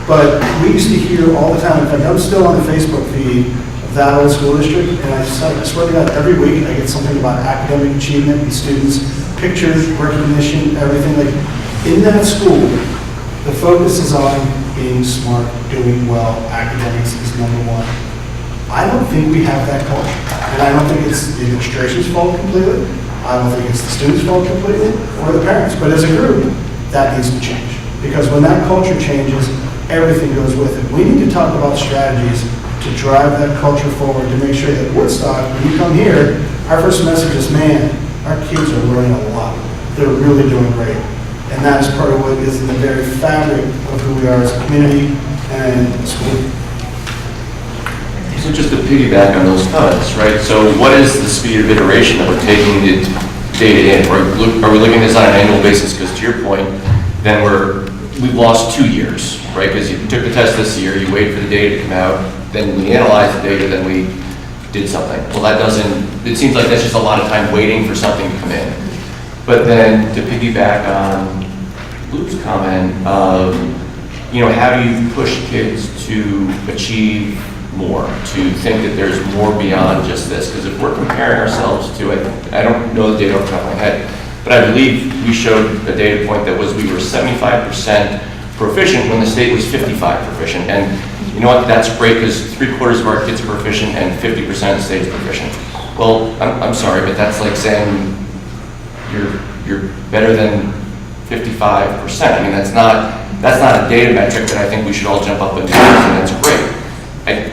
S16: But we used to hear all the time, in fact, I'm still on the Facebook feed of that old school district, and I swear to God, every week I get something about academic achievement and students, pictures, recognition, everything. Like, in that school, the focus is on being smart, doing well, academics is number one. I don't think we have that culture. And I don't think it's the administration's fault completely. I don't think it's the students' fault completely, or the parents. But as a group, that needs to change. Because when that culture changes, everything goes with it. We need to talk about strategies to drive that culture forward, to make sure that Woodstock, when you come here, our first message is, man, our kids are learning a lot. They're really doing great. And that is part of what is in the very fabric of who we are as a community and school.
S22: So just to piggyback on those comments, right? So what is the speed of iteration that we're taking the data in? Are we looking at this on an annual basis? Because to your point, then we've lost 2 years, right? Because you took the test this year, you waited for the data to come out, then we analyzed the data, then we did something. Well, that doesn't, it seems like that's just a lot of time waiting for something to come in. But then to piggyback on Luke's comment, you know, how do you push kids to achieve more, to think that there's more beyond just this? Because if we're comparing ourselves to, I don't know the data off the top of my head, but I believe we showed a data point that was we were 75% proficient when the state was 55 proficient. And you know what, that's great because 3/4 of our kids are proficient and 50% of the state is proficient. Well, I'm sorry, but that's like saying you're better than 55%. I mean, that's not a data metric that I think we should all jump up and do, and that's great.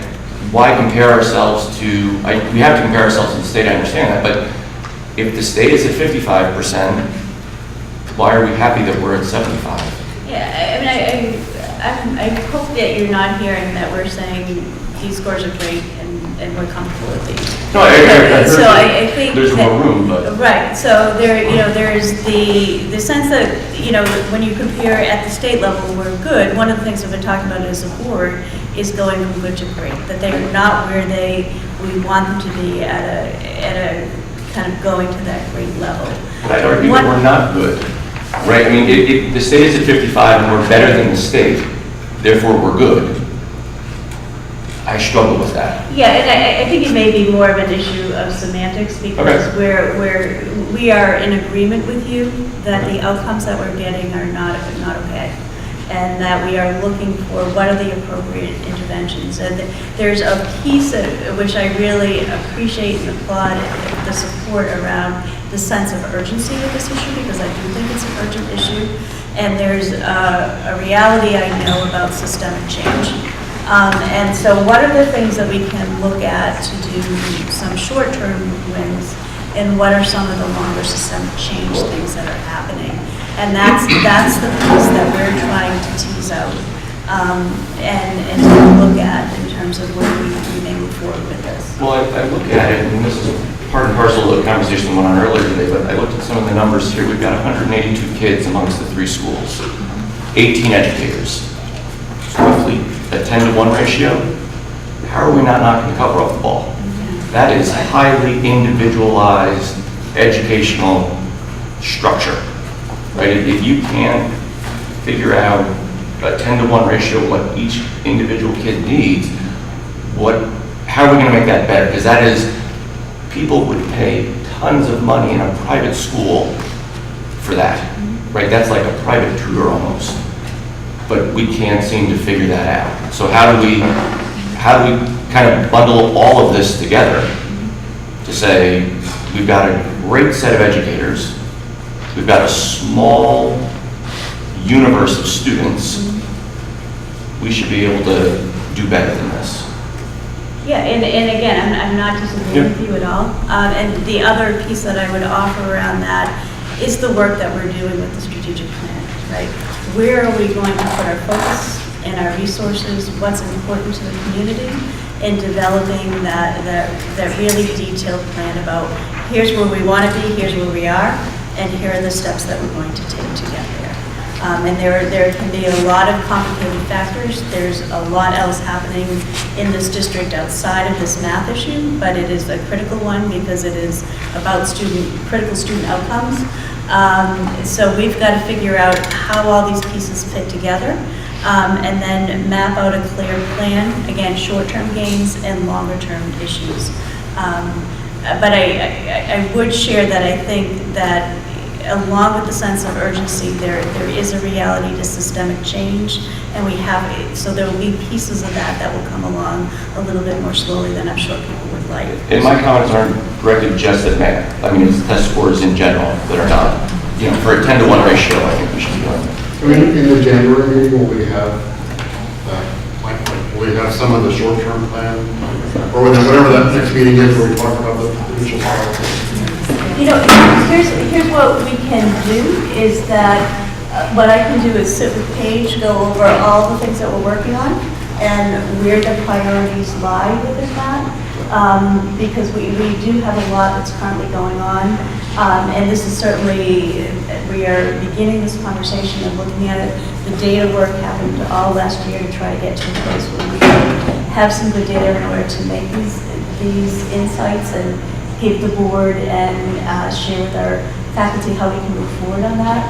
S22: Why compare ourselves to, we have to compare ourselves to the state, I understand that, but if the state is at 55%, why are we happy that we're at 75?
S12: Yeah, I mean, I hope that you're not hearing that we're saying these scores are great and we're comfortable with these.
S22: No, I heard
S12: so I think
S22: there's more room, but.
S12: Right, so there, you know, there's the sense that, you know, when you compare at the state level, we're good. One of the things that we've been talking about as a board is going from good to great, that they're not where we want them to be at a kind of going to that great level.
S22: But I'd argue that we're not good, right? I mean, if the state is at 55 and we're better than the state, therefore we're good. I struggle with that.
S12: Yeah, and I think it may be more of an issue of semantics because we are in agreement with you that the outcomes that we're getting are not okay. And that we are looking for what are the appropriate interventions. And there's a piece of which I really appreciate and applaud the support around the sense of urgency of this issue, because I do think it's an urgent issue. And there's a reality I know about systemic change. And so what are the things that we can look at to do some short-term wins, and what are some of the longer systemic change things that are happening? And that's the piece that we're trying to tease out and to look at in terms of where we may move forward with this.
S22: Well, I look at it, and this is part and parcel of the conversation that went on earlier today, but I looked at some of the numbers here. We've got 182 kids amongst the 3 schools, 18 educators. It's roughly a 10-to-1 ratio. How are we not knocking the cover off the ball? That is highly individualized educational structure, right? If you can't figure out a 10-to-1 ratio, what each individual kid needs, how are we going to make that better? Because that is, people would pay tons of money in a private school for that, right? That's like a private tutor almost. But we can't seem to figure that out. So how do we kind of bundle all of this together to say, we've got a great set of educators, we've got a small universe of students, we should be able to do better than this.
S12: Yeah, and again, I'm not disagreeing with you at all. And the other piece that I would offer around that is the work that we're doing with the strategic plan, right? Where are we going to put our focus and our resources? What's important to the community? In developing that really detailed plan about here's where we want to be, here's where we are, and here are the steps that we're going to take to get there. And there can be a lot of complicated factors. There's a lot else happening in this district outside of this math issue, but it is a critical one because it is about critical student outcomes. So we've got to figure out how all these pieces fit together, and then map out a clear plan, again, short-term gains and longer-term issues. But I would share that I think that along with the sense of urgency, there is a reality to systemic change, and so there will be pieces of that will come along a little bit more slowly than I'm sure people would like.
S22: And my comments aren't directed just at math. I mean, it's test scores in general that are not, for a 10-to-1 ratio, I think we should be doing.
S18: I mean, in the January meeting, will we have some of the short-term plan, or whatever that next meeting is, where we talk about the initial policy?
S12: Here's what we can do is that what I can do is sit with Paige, go over all the things that we're working on and where the priorities lie within that. Because we do have a lot that's currently going on. And this is certainly, we are beginning this conversation and looking at it. The data work happened all last year to try to get to a place where we have some good data in order to make these insights and give the board and share with our faculty how we can move forward on that.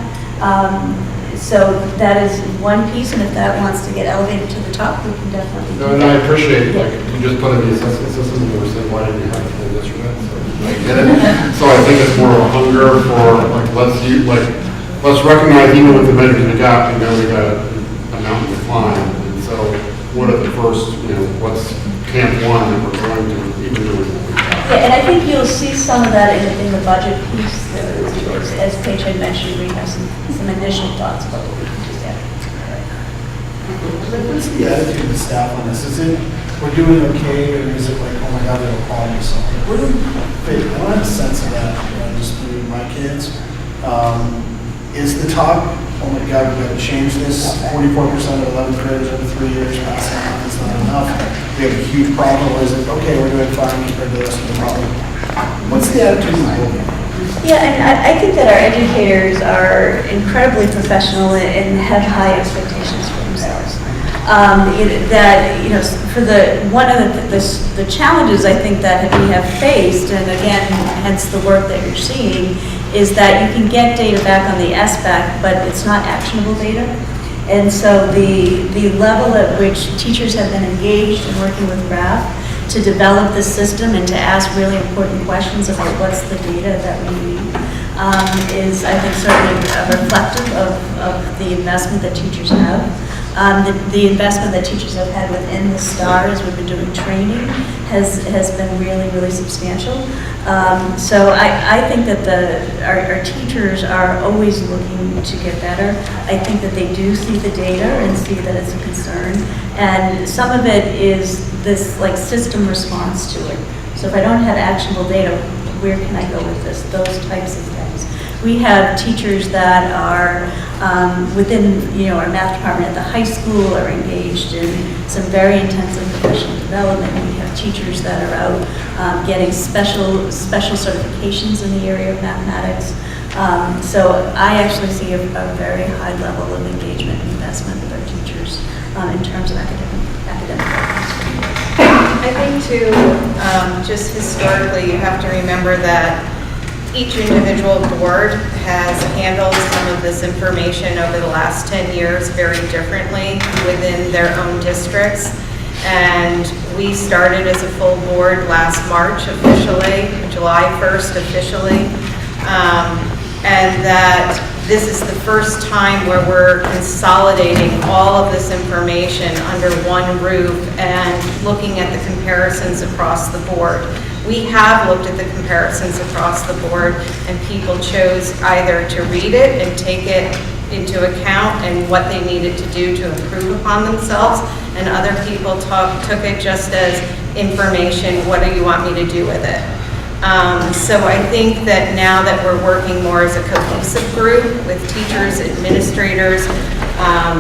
S12: So that is one piece, and if that wants to get elevated to the top, we can definitely do
S18: No, and
S12: that.
S18: I appreciate, you just put in the assessment system, and we said, why didn't you have it in yesterday? So I get it. So I think it's more of a hunger for, let's recognize even with the measures we got, we know we got a mountain to climb. And so what are the first, what's camp one that we're going to, even though
S12: Yeah, and I think you'll see some of that in the budget piece. As Paige had mentioned, we have some initial thoughts about what we can do there.
S16: What's the attitude of the staff on this? Is it, we're doing okay, or is it like, oh my God, they'll call me something? What do I don't have a sense of that, just through my kids. Is the talk, oh my God, we've got to change this, 44% of 11th graders over 3 years, passing out, it's not enough. We have a huge problem, or is it, okay, we're doing fine compared to the rest of the problem? What's the attitude of the board?
S12: Yeah, and I think that our educators are incredibly professional and have high expectations for themselves. One of the challenges I think that we have faced, and again, hence the work that you're seeing, is that you can get data back on the SBAC, but it's not actionable data. And so the level at which teachers have been engaged in working with Graph to develop this system and to ask really important questions about what's the data that we need is, I think, certainly reflective of the investment that teachers have. The investment that teachers have had within the STAR as we've been doing training has been really, really substantial. So I think that our teachers are always looking to get better. I think that they do see the data and see that it's a concern. And some of it is this system response to it. So if I don't have actionable data, where can I go with this? Those types of things. We have teachers that are within, our math department at the high school are engaged in some very intensive professional development. We have teachers that are out getting special certifications in the area of mathematics. So I actually see a very high level of engagement and investment with our teachers in terms of academic programs.
S1: I think too, just historically, you have to remember that each individual board has handled some of this information over the last 10 years very differently within their own districts. And we started as a full board last March officially, July 1st officially. And that this is the first time where we're consolidating all of this information under one roof and looking at the comparisons across the board. We have looked at the comparisons across the board, and people chose either to read it and take it into account and what they needed to do to improve upon themselves, and other people took it just as information. What do you want me to do with it? So I think that now that we're working more as a cohesive group with teachers, administrators,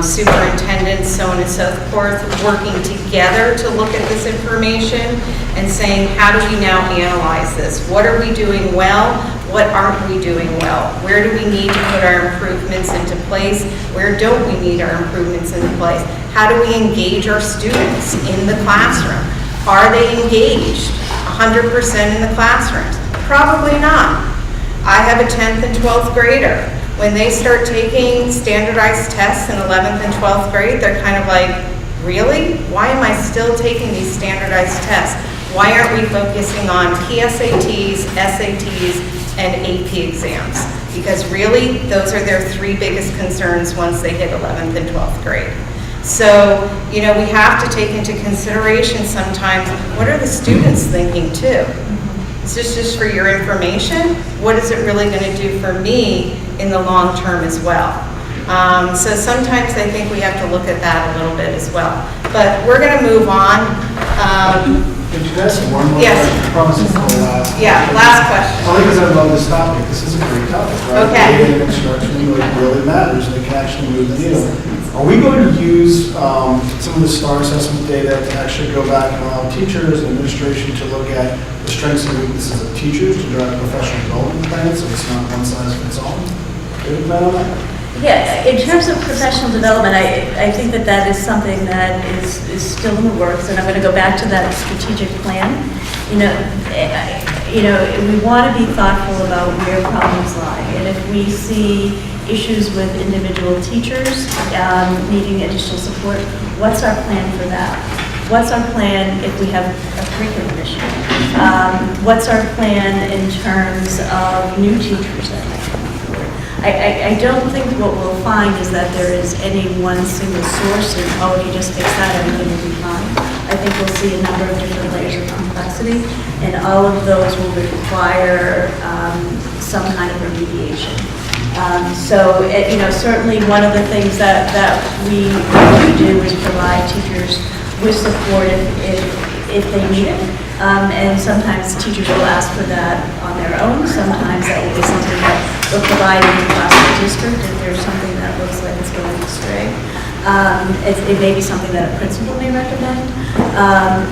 S1: superintendents, so on and so forth, working together to look at this information and saying, how do we now analyze this? What are we doing well? What aren't we doing well? Where do we need to put our improvements into place? Where don't we need our improvements into place? How do we engage our students in the classroom? Are they engaged 100% in the classrooms? Probably not. I have a 10th and 12th grader. When they start taking standardized tests in 11th and 12th grade, they're kind of like, really? Why am I still taking these standardized tests? Why aren't we focusing on PSATs, SATs, and AP exams? Because really, those are their three biggest concerns once they hit 11th and 12th grade. So, you know, we have to take into consideration sometimes, what are the students thinking too? Is this just for your information? What is it really going to do for me in the long term as well? So sometimes I think we have to look at that a little bit as well. But we're going to move on.
S16: Could you ask one more
S1: Yes.
S16: question? I promise it's the last.
S1: Yeah, last question.
S16: Only because I love this topic. This is a great topic, right?
S1: Okay.
S16: Data and instruction really matters, and it can actually move the needle. Are we going to use some of the STAR assessment data to actually go back and allow teachers and administration to look at the strengths and weaknesses of teachers to drive professional development plans, so it's not one size fits all? Do you plan on that?
S12: Yeah, in terms of professional development, I think that is something that is still in the works, and I'm going to go back to that strategic plan. You know, we want to be thoughtful about where problems lie, and if we see issues with individual teachers needing additional support, what's our plan for that? What's our plan if we have a curriculum issue? What's our plan in terms of new teachers that might come forward? I don't think what we'll find is that there is any one single source and, oh, if you just fix that, everything will be fine. I think we'll see a number of different layers of complexity, and all of those will require some kind of remediation. So, you know, certainly one of the things that we do is provide teachers with support if they need it. And sometimes teachers will ask for that on their own. Sometimes that will be something that we're providing across the district if there's something that looks like it's going astray. It may be something that a principal may recommend.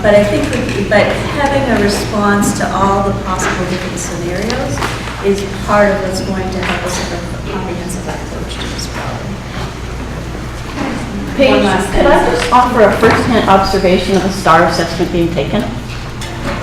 S12: But I think having a response to all the possible different scenarios is part of what's going to help us have a comprehensive approach to this problem.
S2: Paige, could I just offer a first-hand observation of a STAR assessment being taken?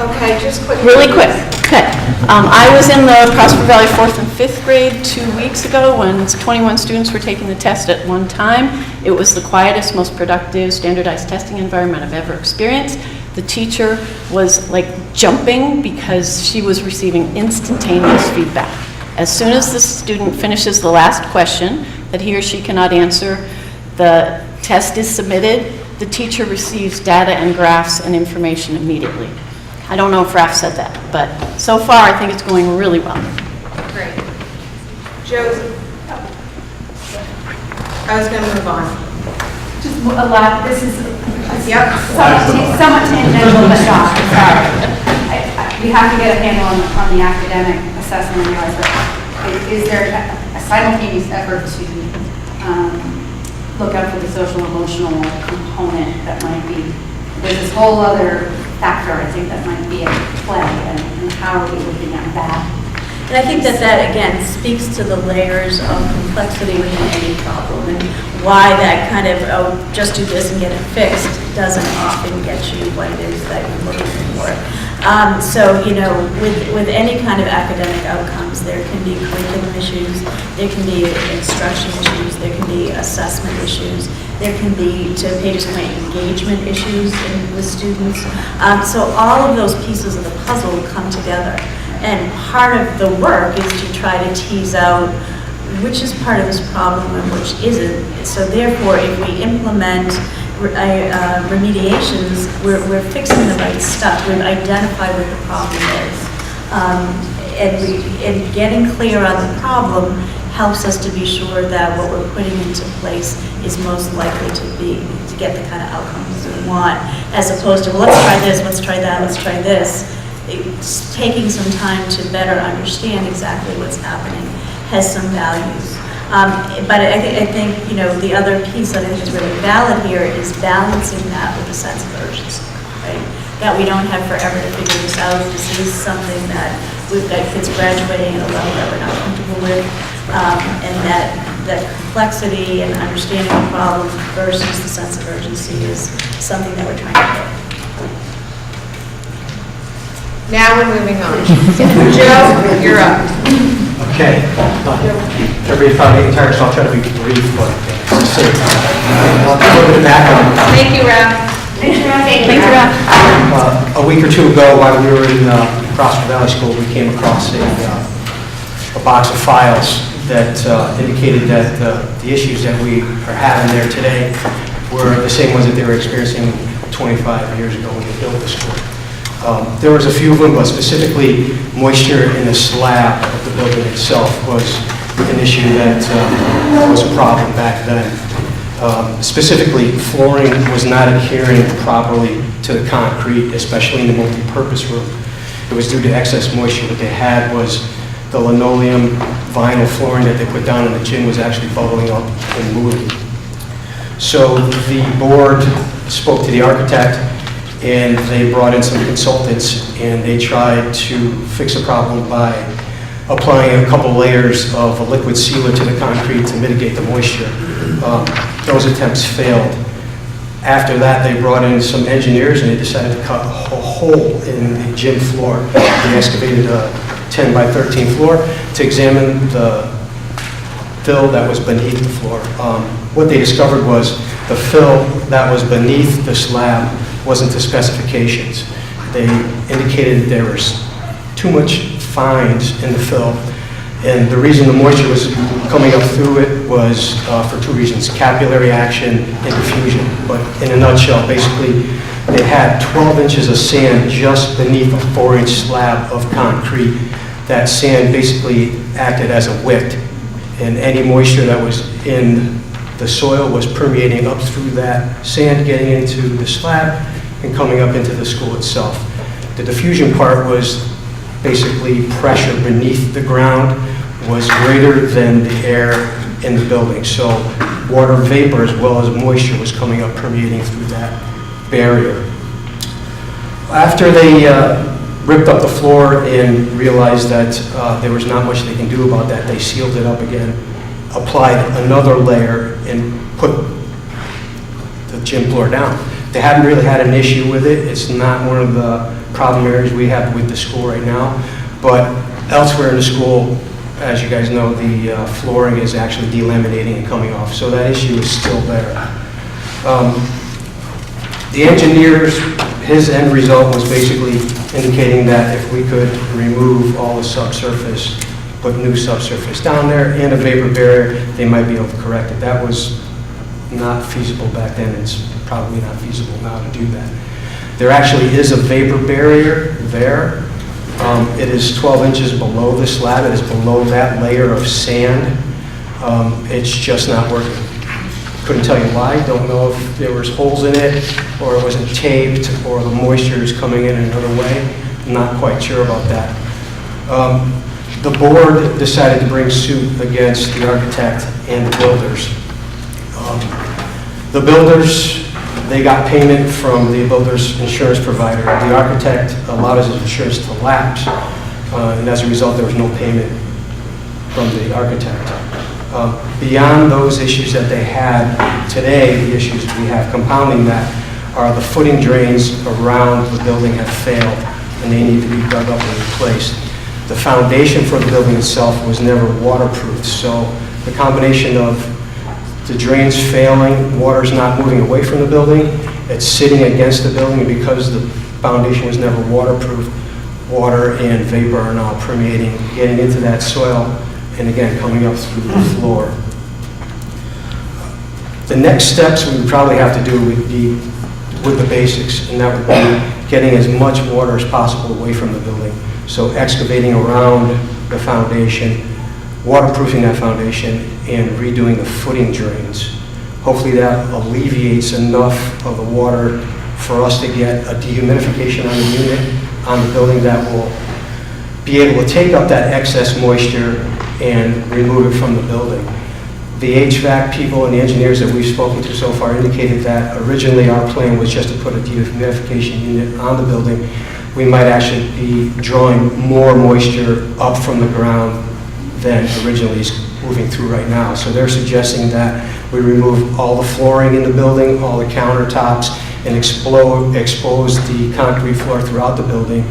S1: Okay, just quickly.
S2: Really quick. Okay. I was in the Prosper Valley 4th and 5th grade 2 weeks ago when 21 students were taking the test at one time. It was the quietest, most productive standardized testing environment I've ever experienced. The teacher was like jumping because she was receiving instantaneous feedback. As soon as the student finishes the last question that he or she cannot answer, the test is submitted, the teacher receives data and graphs and information immediately. I don't know if Raf said that, but so far I think it's going really well.
S1: Great. Josie? I was going to move on.
S3: Just a lot, this is
S1: Yep.
S3: somewhat tangential, but not, sorry. We have to get a handle on the academic assessment and realize that is there a simultaneous effort to look out for the social emotional component that might be, there's this whole other factor I think that might be at play, and how are we looking at that?
S12: And I think that again speaks to the layers of complexity within any problem, and why that kind of, oh, just do this and get it fixed doesn't often get you what it is that you're looking for. So, with any kind of academic outcomes, there can be curriculum issues, there can be instruction issues, there can be assessment issues, there can be, to Paige's point, engagement issues with students. So all of those pieces of the puzzle come together. And part of the work is to try to tease out which is part of this problem and which isn't. So therefore, if we implement remediations, we're fixing the right stuff. We've identified what the problem is. And getting clear on the problem helps us to be sure that what we're putting into place is most likely to get the kind of outcomes we want, as opposed to, well, let's try this, let's try that, let's try this. It's taking some time to better understand exactly what's happening has some values. But I think the other piece that I think is really valid here is balancing that with a sense of urgency, right? That we don't have forever to figure this out. This is something that we've got kids graduating at a level that we're not comfortable with, and that complexity and understanding the problem versus the sense of urgency is something that we're trying to get.
S1: Now we're moving on. Joe, you're up.
S4: Okay. Everybody's probably getting tired, so I'll try to be brief, but I'll give a little bit of background.
S1: Thank you, Ralph.
S4: A week or two ago, while we were in Prosper Valley School, we came across a box of files that indicated that the issues that we are having there today were the same ones that they were experiencing 25 years ago when they built the school. There was a few of them, but specifically moisture in the slab of the building itself was an issue that was a problem back then. Specifically, flooring was not adhering properly to the concrete, especially in the multi-purpose room. It was due to excess moisture. What they had was the linoleum vinyl flooring that they put down in the gym was actually bubbling up and moving. So the board spoke to the architect, and they brought in some consultants, and they tried to fix the problem by applying a couple layers of a liquid sealer to the concrete to mitigate the moisture. Those attempts failed. After that, they brought in some engineers, and they decided to cut a hole in the gym floor. They excavated a 10 by 13 floor to examine the fill that was beneath the floor. What they discovered was the fill that was beneath the slab wasn't to specifications. They indicated there was too much fines in the fill, and the reason the moisture was coming up through it was for two reasons: capillary action and diffusion. But in a nutshell, basically, they had 12 inches of sand just beneath a 4-inch slab of concrete. That sand basically acted as a wick, and any moisture that was in the soil was permeating up through that sand, getting into the slab and coming up into the school itself. The diffusion part was basically pressure beneath the ground was greater than the air in the building. So water vapor as well as moisture was coming up, permeating through that barrier. After they ripped up the floor and realized that there was not much they can do about that, they sealed it up again, applied another layer, and put the gym floor down. They haven't really had an issue with it. It's not one of the problem areas we have with the school right now, but elsewhere in the school, as you guys know, the flooring is actually delaminating and coming off, so that issue is still there. The engineers, his end result was basically indicating that if we could remove all the subsurface, put new subsurface down there and a vapor barrier, they might be able to correct it. That was not feasible back then. It's probably not feasible now to do that. There actually is a vapor barrier there. It is 12 inches below the slab. It is below that layer of sand. It's just not working. Couldn't tell you why. Don't know if there was holes in it, or it wasn't taped, or the moisture is coming in another way. I'm not quite sure about that. The board decided to bring suit against the architect and the builders. The builders, they got payment from the builder's insurance provider. The architect allowed his insurance to lapse, and as a result, there was no payment from the architect. Beyond those issues that they had today, the issues we have compounding that are the footing drains around the building have failed, and they need to be dug up and replaced. The foundation for the building itself was never waterproof, so the combination of the drains failing, water's not moving away from the building, it's sitting against the building, and because the foundation was never waterproof, water and vapor are now permeating, getting into that soil, and again, coming up through the floor. The next steps we would probably have to do would be with the basics, and that would be getting as much water as possible away from the building. So excavating around the foundation, waterproofing that foundation, and redoing the footing drains. Hopefully that alleviates enough of the water for us to get a dehumidification on the unit, on the building, that will be able to take up that excess moisture and remove it from the building. The HVAC people and the engineers that we've spoken to so far indicated that originally our plan was just to put a dehumidification unit on the building. We might actually be drawing more moisture up from the ground than originally is moving through right now. So they're suggesting that we remove all the flooring in the building, all the countertops, and expose the concrete floor throughout the building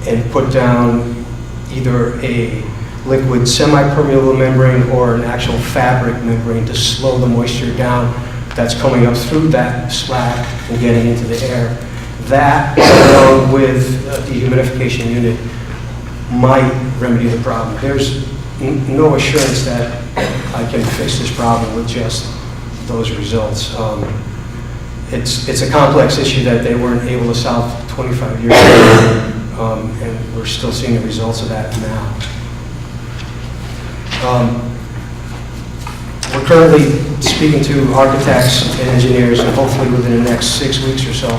S4: and put down either a liquid semi-permeable membrane or an actual fabric membrane to slow the moisture down that's coming up through that slab and getting into the air. That, along with a dehumidification unit, might remedy the problem. There's no assurance that I can fix this problem with just those results. It's a complex issue that they weren't able to solve 25 years ago, and we're still seeing the results of that now. We're currently speaking to architects and engineers, and hopefully within the next 6 weeks or so,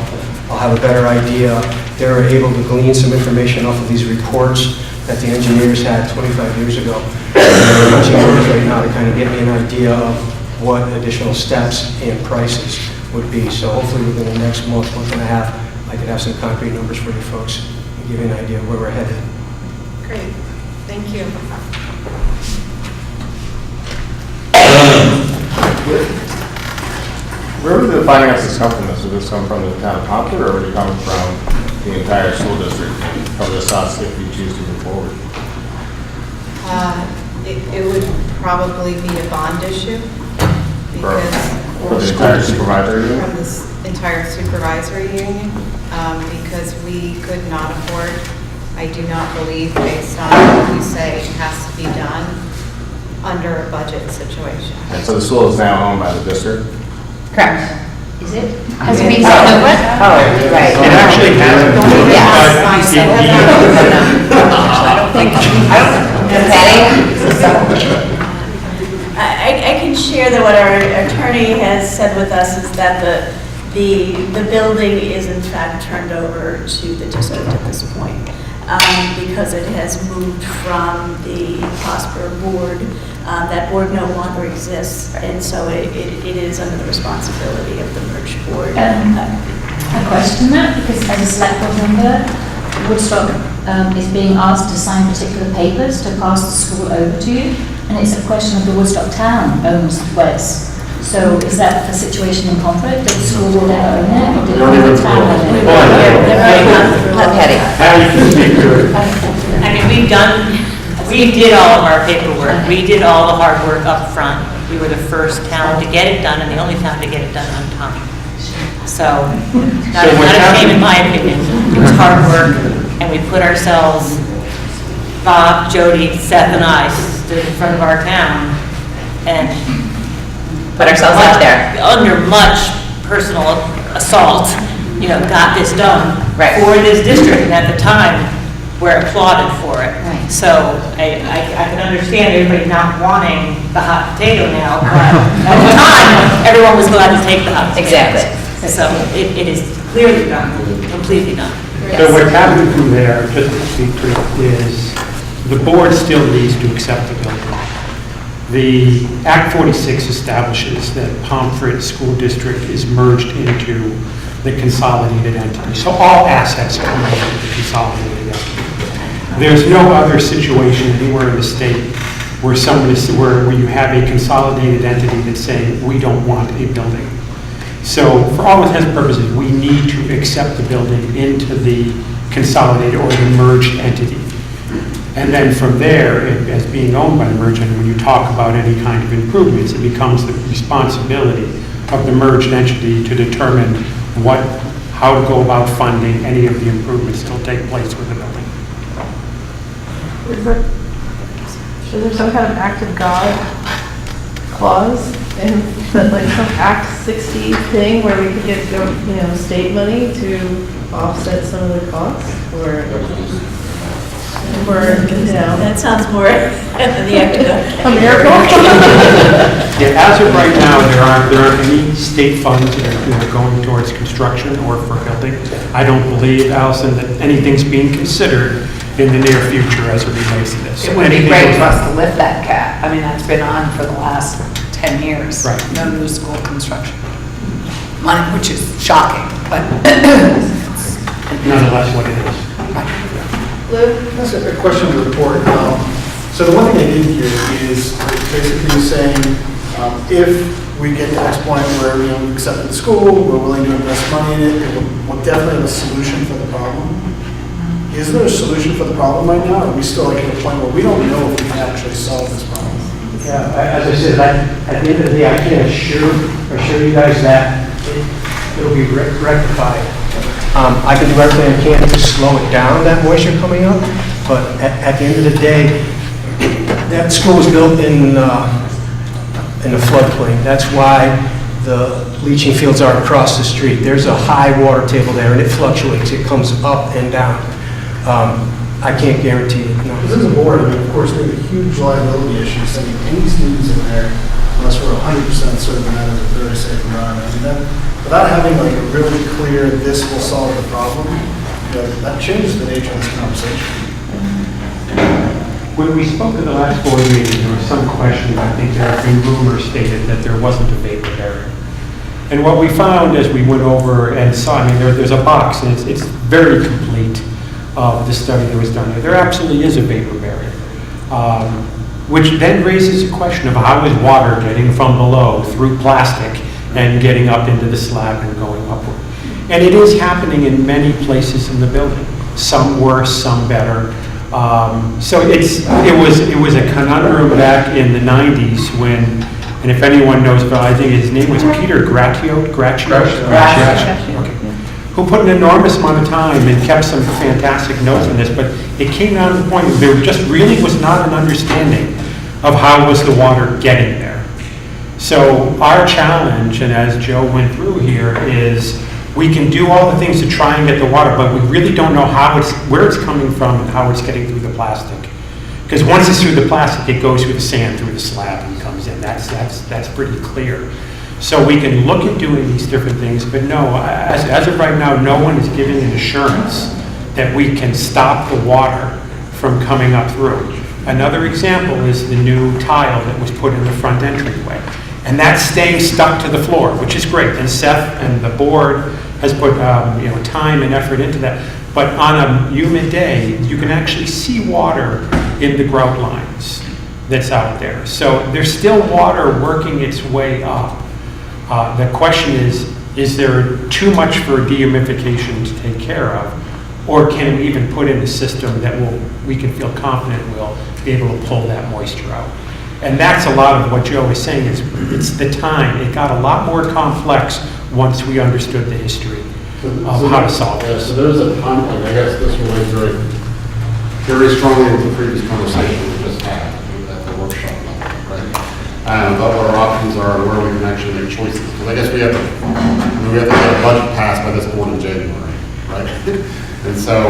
S4: I'll have a better idea. They're able to glean some information off of these reports that the engineers had 25 years ago. And they're punching numbers right now to kind of get me an idea of what additional steps and prices would be. So hopefully within the next month and a half, I could have some concrete numbers for you folks and give you an idea of where we're headed.
S1: Great, thank you.
S5: Where would the finances come from this? Would this come from the town of Concord, or would it come from the entire school district from this us if we choose to move forward?
S21: It would probably be a bond issue because
S5: For the entire supervisory union?
S21: from this entire supervisory union, because we could not afford, I do not believe, based on what you say, it has to be done under a budget situation.
S5: And so the school is now owned by the district?
S21: Correct. Is it?
S8: Has it been taken over? Oh, right.
S14: It actually hasn't.
S12: I can share that what our attorney has said with us is that the building is in fact turned over to the district at this point, because it has moved from the Prosper board. That board no longer exists, and so it is under the responsibility of the merged board.
S20: I question that because as a select board member, Woodstock is being asked to sign particular papers to pass the school over to you, and it's a question of the Woodstock town owns Wes. So is that a situation in conflict? Did the school board ever own it, or did the town own it?
S6: I mean, we did all of our paperwork. We did all the hard work up front. We were the first town to get it done and the only town to get it done on time. So, not a shame in my opinion. It was hard work, and we put ourselves, Bob, Jody, Seth, and I stood in front of our town and
S8: Put ourselves out there.
S6: under much personal assault, got this done for this district, and at the time, we're applauded for it.
S8: Right.
S6: So I can understand everybody not wanting the hot potato now, but at the time, everyone was glad to take the hot potato.
S8: Exactly.
S6: So it is clearly done, completely done.
S14: So what happened from there, just to be clear, is the board still needs to accept the building. The Act 46 establishes that Pomfret School District is merged into the consolidated entity. So all assets come into the consolidated entity. There's no other situation anywhere in the state where where you have a consolidated entity that's saying, we don't want a building. So for all intents and purposes, we need to accept the building into the consolidated or the merged entity. And then from there, as being owned by the merged entity, when you talk about any kind of improvements, it becomes the responsibility of the merged entity to determine how to go about funding any of the improvements that will take place with the building.
S19: Is there some kind of act of God clause in that, like some Act 60 thing where we could get, state money to offset some of the costs? Or
S12: That sounds more than the academic.
S19: A miracle?
S14: Yeah, as of right now, there aren't any state funds that are going towards construction or for building. I don't believe, Allison, that anything's being considered in the near future as it relates to this.
S7: It would be great for us to lift that cap. I mean, that's been on for the last 10 years.
S14: Right.
S7: No new school construction. Money, which is shocking, but
S14: Nonetheless, what it is.
S16: Lou? That's a question to the report. So the one thing I didn't hear is basically saying, if we get to X point where we accepted the school, we're willing to invest money in it, we'll definitely have a solution for the problem. Is there a solution for the problem right now? Or are we still at a point where we don't know if we can actually solve this problem?
S4: Yeah, as I said, at the end of the day, I can't assure you guys that it'll be rectified. I can do everything I can to slow it down, that moisture coming up, but at the end of the day, that school was built in the floodplain. That's why the leaching fields are across the street. There's a high water table there, and it fluctuates. It comes up and down. I can't guarantee it, no.
S16: Because as a board, of course, we have a huge liability issue sending any students in there unless we're 100% certain that is a very safe environment. And then, without having like a really clear, this will solve the problem, that changes the nature of this conversation.
S14: When we spoke at the last board meeting, there was some question, I think there had been rumors stated that there wasn't a vapor barrier. And what we found as we went over and saw, I mean, there's a box, and it's very complete of the study that was done there. There absolutely is a vapor barrier, which then raises a question of how is water getting from below through plastic and getting up into the slab and going upward. And it is happening in many places in the building, some worse, some better. So it was a conundrum back in the 90s when, and if anyone knows about, I think his name was Peter Gracchio, okay, who put an enormous amount of time and kept some fantastic notes on this, but it came down to the point where there just really was not an understanding of how was the water getting there. So our challenge, and as Joe went through here, is we can do all the things to try and get the water, but we really don't know where it's coming from and how it's getting through the plastic. Because once it's through the plastic, it goes through the sand, through the slab, and comes in. That's pretty clear. So we can look at doing these different things, but no, as of right now, no one is giving an assurance that we can stop the water from coming up through. Another example is the new tile that was put in the front entryway. And that's staying stuck to the floor, which is great. And Seth and the board has put time and effort into that. But on a humid day, you can actually see water in the grout lines that's out there. So there's still water working its way up. The question is there too much for dehumidification to take care of? Or can we even put in a system that we can feel confident will be able to pull that moisture out? And that's a lot of what Joe is saying, it's the time. It got a lot more complex once we understood the history of how to solve this.
S18: So there's a conflict, I guess this relates very strongly with the previous conversation we just had at the workshop level, right? About what our options are and where we can actually make choices. Because I guess we have to get a budget passed by this board in January, right? And so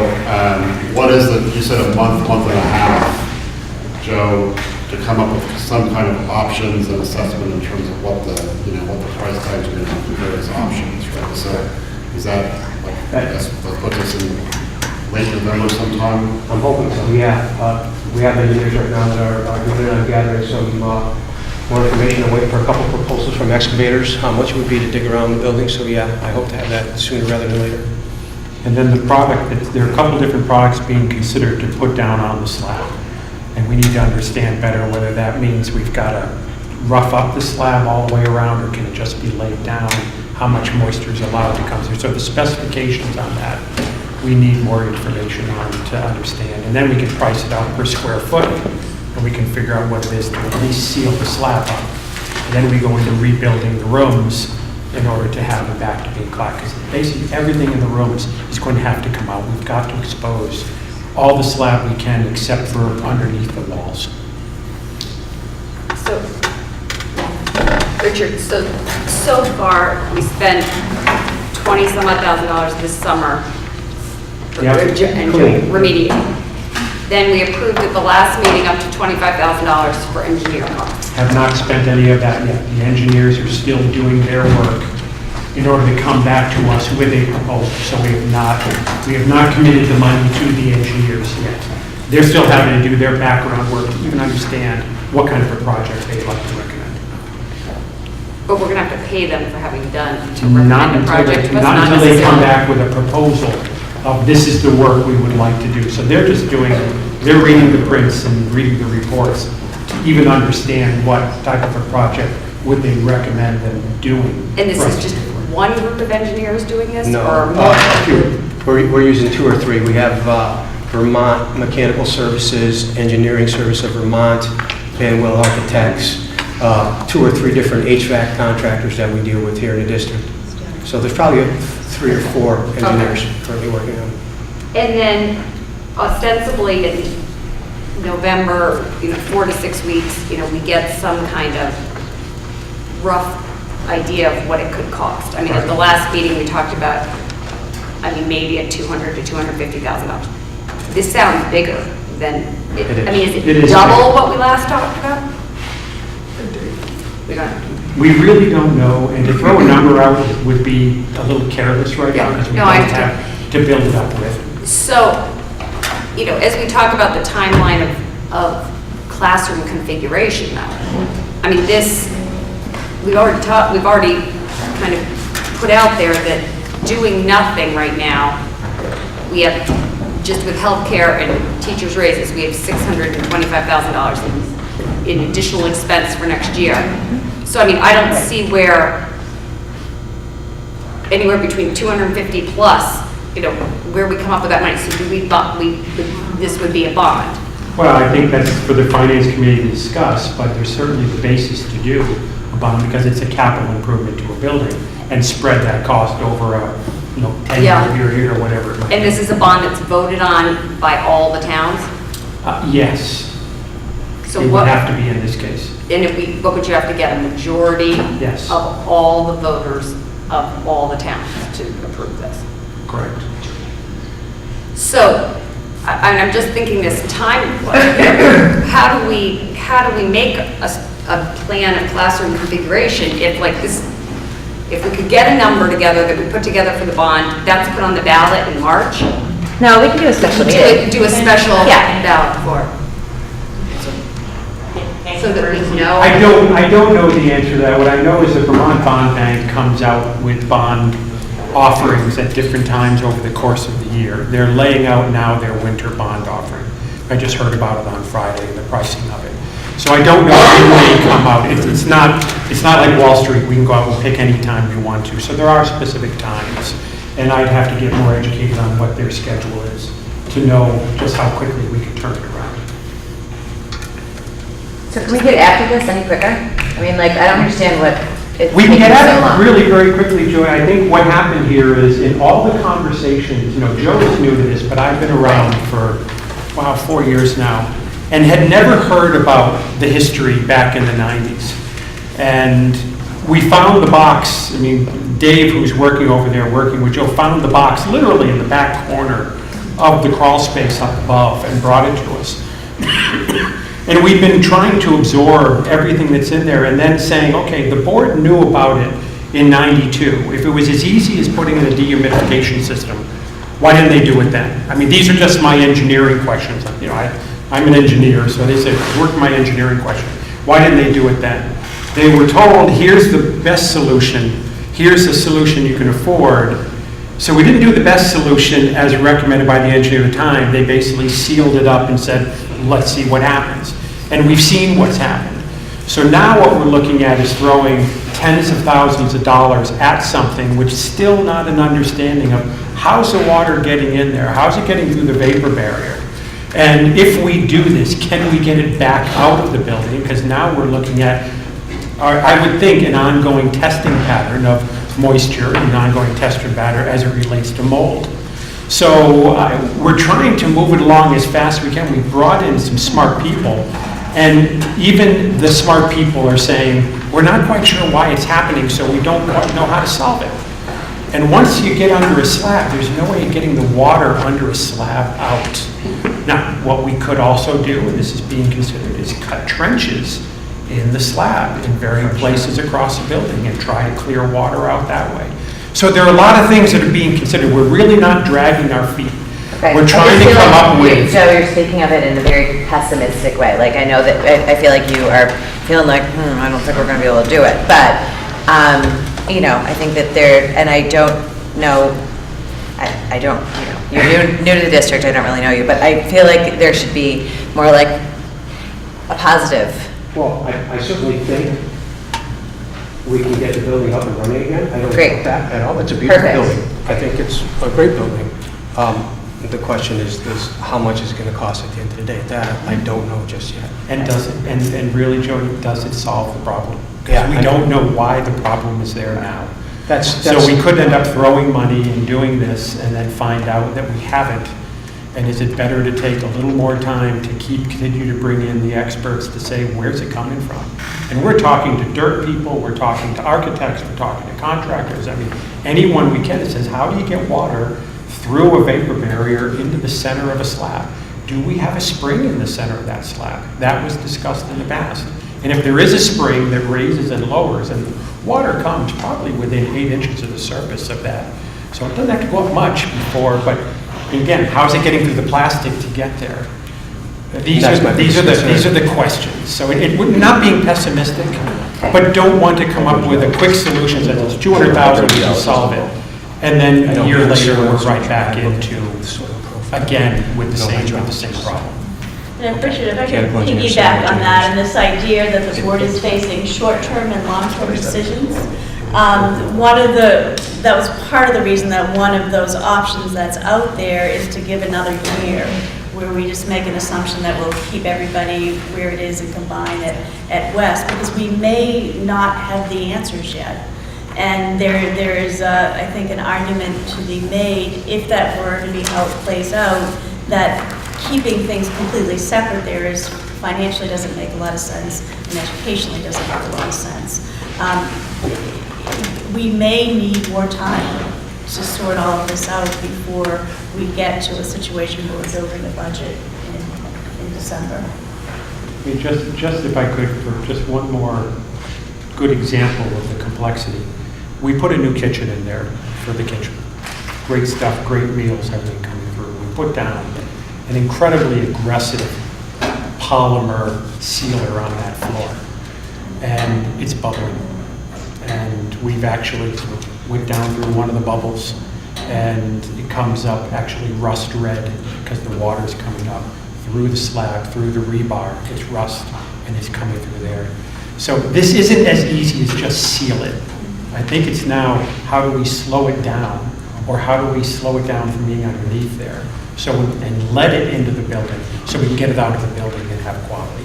S18: what is you said a month and a half, Joe, to come up with some kind of options and assessment in terms of what the price tags are going to be for various options, right? So is that, I guess, let's put this in late November sometime?
S4: I'm hoping so, yeah. We have engineers right now that are doing it. I'm gathering some more information. I'm waiting for a couple proposals from excavators, how much it would be to dig around the building. So yeah, I hope to have that sooner rather than later.
S14: And then the product, there are a couple different products being considered to put down on the slab. And we need to understand better whether that means we've got to rough up the slab all the way around, or can it just be laid down? How much moisture is allowed to come through? So the specifications on that we need more information on to understand. And then we can price it out per square foot, and we can figure out what it is to at least seal the slab up. And then we go into rebuilding the rooms in order to have them back to being clad. Because basically everything in the rooms is going to have to come out. We've got to expose all the slab we can except for underneath the walls.
S10: So, Richard, so far, we spent $20-some-odd thousand this summer
S14: Yep.
S10: and remediating. Then we approved at the last meeting up to $25,000 for engineering costs.
S14: Have not spent any of that yet. The engineers are still doing their work in order to come back to us with a proposal. So we have not committed the money to the engineers yet. They're still having to do their background work to even understand what kind of a project they'd like to recommend.
S10: But we're going to have to pay them for having done, to
S14: Not
S10: recommend a project. to us,
S14: not until they come
S10: necessarily.
S14: back with a proposal of this is the work we would like to do. So they're just they're reading the prints and reading the reports to even understand what type of a project would they recommend them doing.
S10: And this is just one group of engineers doing this?
S4: No,
S10: Or
S4: we're using 2 or 3. We have Vermont Mechanical Services, Engineering Service of Vermont, Banwell Architects, 2 or 3 different HVAC contractors that we deal with here in the district. So there's probably 3 or 4 engineers currently working on it.
S10: And then ostensibly in November, 4 to 6 weeks, we get some kind of rough idea of what it could cost. I mean, at the last meeting, we talked about, maybe at $200,000 to $250,000. This sounds bigger than,
S14: It is.
S10: is
S14: It
S10: it
S14: is
S10: double
S14: big.
S10: what we last talked about? We don't know.
S14: We really don't know, and to throw a number out would be a little careless right now, because we
S10: No,
S14: don't
S10: I
S14: have to build it up with.
S10: So, as we talk about the timeline of classroom configuration now, we've already kind of put out there that doing nothing right now, we have, just with healthcare and teachers' raises, we have $625,000 in additional expense for next year. So, I don't see where anywhere between 250 plus, where we come up with that money. So this would be a bond.
S14: Well, I think that's for the finance committee to discuss, but there's certainly the basis to do a bond because it's a capital improvement to a building and spread that cost over a 10-year period or whatever it might be.
S10: And this is a bond that's voted on by all the towns?
S14: Yes.
S10: So
S14: It
S10: what
S14: would have to be in this case.
S10: And what would you have to get? A majority
S14: Yes.
S10: of all the voters of all the towns to approve this?
S14: Correct.
S10: So, I'm just thinking this time, how do we make a plan of classroom configuration if we could get a number together that we put together for the bond, that's put on the ballot in March?
S8: No, we can do a special meeting.
S10: Do a special
S8: Yeah.
S10: ballot for it. So that we know.
S14: I don't know the answer to that. What I know is the Vermont Bond Bank comes out with bond offerings at different times over the course of the year. They're laying out now their winter bond offering. I just heard about it on Friday and the pricing of it. So I don't know when they come out. It's not like Wall Street. We can go out and pick any time we want to. So there are specific times, and I'd have to get more educated on what their schedule is to know just how quickly we can turn it around.
S8: So can we get after this any quicker? I don't understand what it's
S14: We can
S8: taking
S14: get
S8: so
S14: at it
S8: long.
S14: really very quickly, Joy. I think what happened here is in all the conversations, Joe is new to this, but I've been around for, 4 years now, and had never heard about the history back in the 90s. And we found the box, Dave, who's working over there, working with Joe, found the box literally in the back corner of the crawl space up above and brought it to us. And we've been trying to absorb everything that's in there and then saying, okay, the board knew about it in '92. If it was as easy as putting in a dehumidification system, why didn't they do it then? These are just my engineering questions. I'm an engineer, so they said, work my engineering question. Why didn't they do it then? They were told, here's the best solution. Here's the solution you can afford. So we didn't do the best solution as recommended by the engineer at the time. They basically sealed it up and said, let's see what happens. And we've seen what's happened. So now what we're looking at is throwing tens of thousands of dollars at something which still not an understanding of how's the water getting in there? How's it getting through the vapor barrier? And if we do this, can we get it back out of the building? Because now we're looking at, I would think, an ongoing testing pattern of moisture and an ongoing testing pattern as it relates to mold. So we're trying to move it along as fast as we can. We brought in some smart people, and even the smart people are saying, we're not quite sure why it's happening, so we don't quite know how to solve it. And once you get under a slab, there's no way of getting the water under a slab out. Now, what we could also do, and this is being considered, is cut trenches in the slab in varying places across the building and try to clear water out that way. So there are a lot of things that are being considered. We're really not dragging our feet.
S8: Okay.
S9: We're trying to come up with...
S8: Joe, you're speaking of it in a very pessimistic way. Like, I know that, I feel like you are feeling like, I don't think we're going to be able to do it. But, you know, I think that there, and I don't know, I don't, you know, you're new to the district, I don't really know you, but I feel like there should be more like a positive.
S4: Well, I certainly think we can get the building up and running again. I don't think that at all. It's a beautiful building. I think it's a great building. The question is how much is it going to cost at the end of the day? That I don't know just yet.
S14: And does it, and really, Jody, does it solve the problem?
S4: Yeah,
S14: We don't know why the problem is there now.
S4: That's
S14: So we could end up throwing money and doing this and then find out that we haven't. And is it better to take a little more time to continue to bring in the experts to say, where's it coming from? And we're talking to dirt people, we're talking to architects, we're talking to contractors. I mean, anyone we can that says, how do you get water through a vapor barrier into the center of a slab? Do we have a spring in the center of that slab? That was discussed in the past. And if there is a spring that raises and lowers, and water comes probably within 8 inches of the surface of that. So it doesn't have to go up much before, but again, how's it getting through the plastic to get there? These are the questions. So it would not being pessimistic, but don't want to come up with a quick solution that is 200,000 to solve it. And then a year later, we're right back into, again, with the same problem.
S12: And Richard, if I could piggyback on that, and this idea that the board is facing short-term and long-term decisions. That was part of the reason that one of those options that's out there is to give another year, where we just make an assumption that we'll keep everybody where it is and combine it at West, because we may not have the answers yet. And there is, I think, an argument to be made, if that were to be how it plays out, that keeping things completely separate there is financially doesn't make a lot of sense, and educationally doesn't make a lot of sense. We may need more time to sort all of this out before we get to a situation where we're building a budget in December.
S14: I mean, just if I could, for just one more good example of the complexity. We put a new kitchen in there for the kitchen. Great stuff, great meals, everything coming through. We put down an incredibly aggressive polymer sealer on that floor. And it's bubbling. And we've actually went down through one of the bubbles, and it comes up actually rust red because the water's coming up through the slab, through the rebar. It's rust, and it's coming through there. So this isn't as easy as just seal it. I think it's now, how do we slow it down, or how do we slow it down from being underneath there, and let it into the building, so we can get it out of the building and have quality.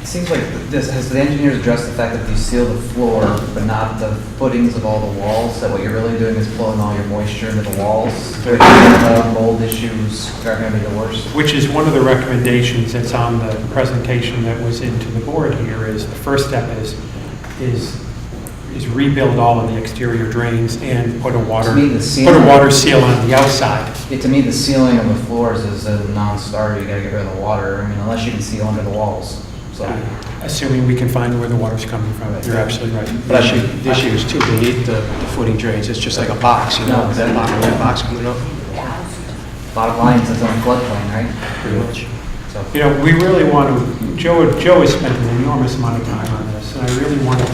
S11: It seems like has the engineers addressed the fact that you seal the floor, but not the footings of all the walls, that what you're really doing is pulling all your moisture into the walls? Mold issues are going to be the worst.
S14: Which is one of the recommendations that's on the presentation that was into the board here, is the first step is rebuild all of the exterior drains and put a water seal on the outside.
S11: Yeah, to me, the sealing of the floors is a non-starter. You got to get rid of the water. I mean, unless you can seal under the walls. So,
S14: assuming we can find where the water's coming from, you're absolutely right.
S4: But the issue is too, beneath the footing drains, it's just like a box, you know?
S11: No,
S4: That box coming up.
S11: bottom line is its own floodplain, right?
S4: Pretty much.
S11: So,
S14: You know, we really want to, Joe has spent an enormous amount of time on this, and I really want to,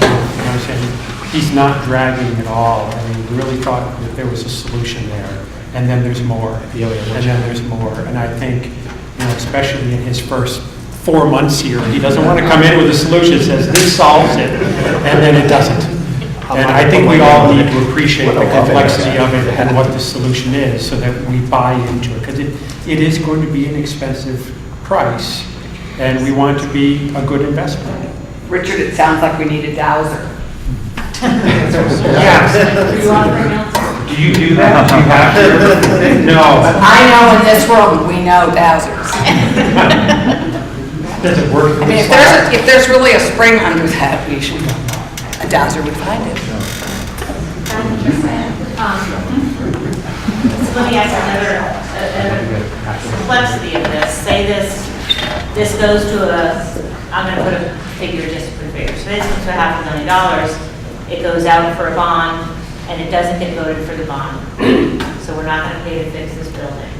S14: saying he's not dragging at all. I mean, we really thought that there was a solution there, and then there's more, and then there's more. And I think, especially in his first 4 months here. He doesn't want to come in with a solution that says this solves it, and then it doesn't. And I think we all need to appreciate the complexity of it and what the solution is so that we buy into it. Because it is going to be an expensive price, and we want it to be a good investment.
S7: Richard, it sounds like we need a dowser.
S14: Yes. Do you do that? Do you have to? No.
S7: I know in this room, we know dowsers.
S14: Does it work?
S7: I mean, if there's really a spring under that, we should, a dowser would find it.
S6: So let me ask another complexity of this. Say this goes to I'm going to put a figure just for figure. So this goes to $500,000. It goes out for a bond, and it doesn't get voted for the bond. So we're not going to pay to fix this building.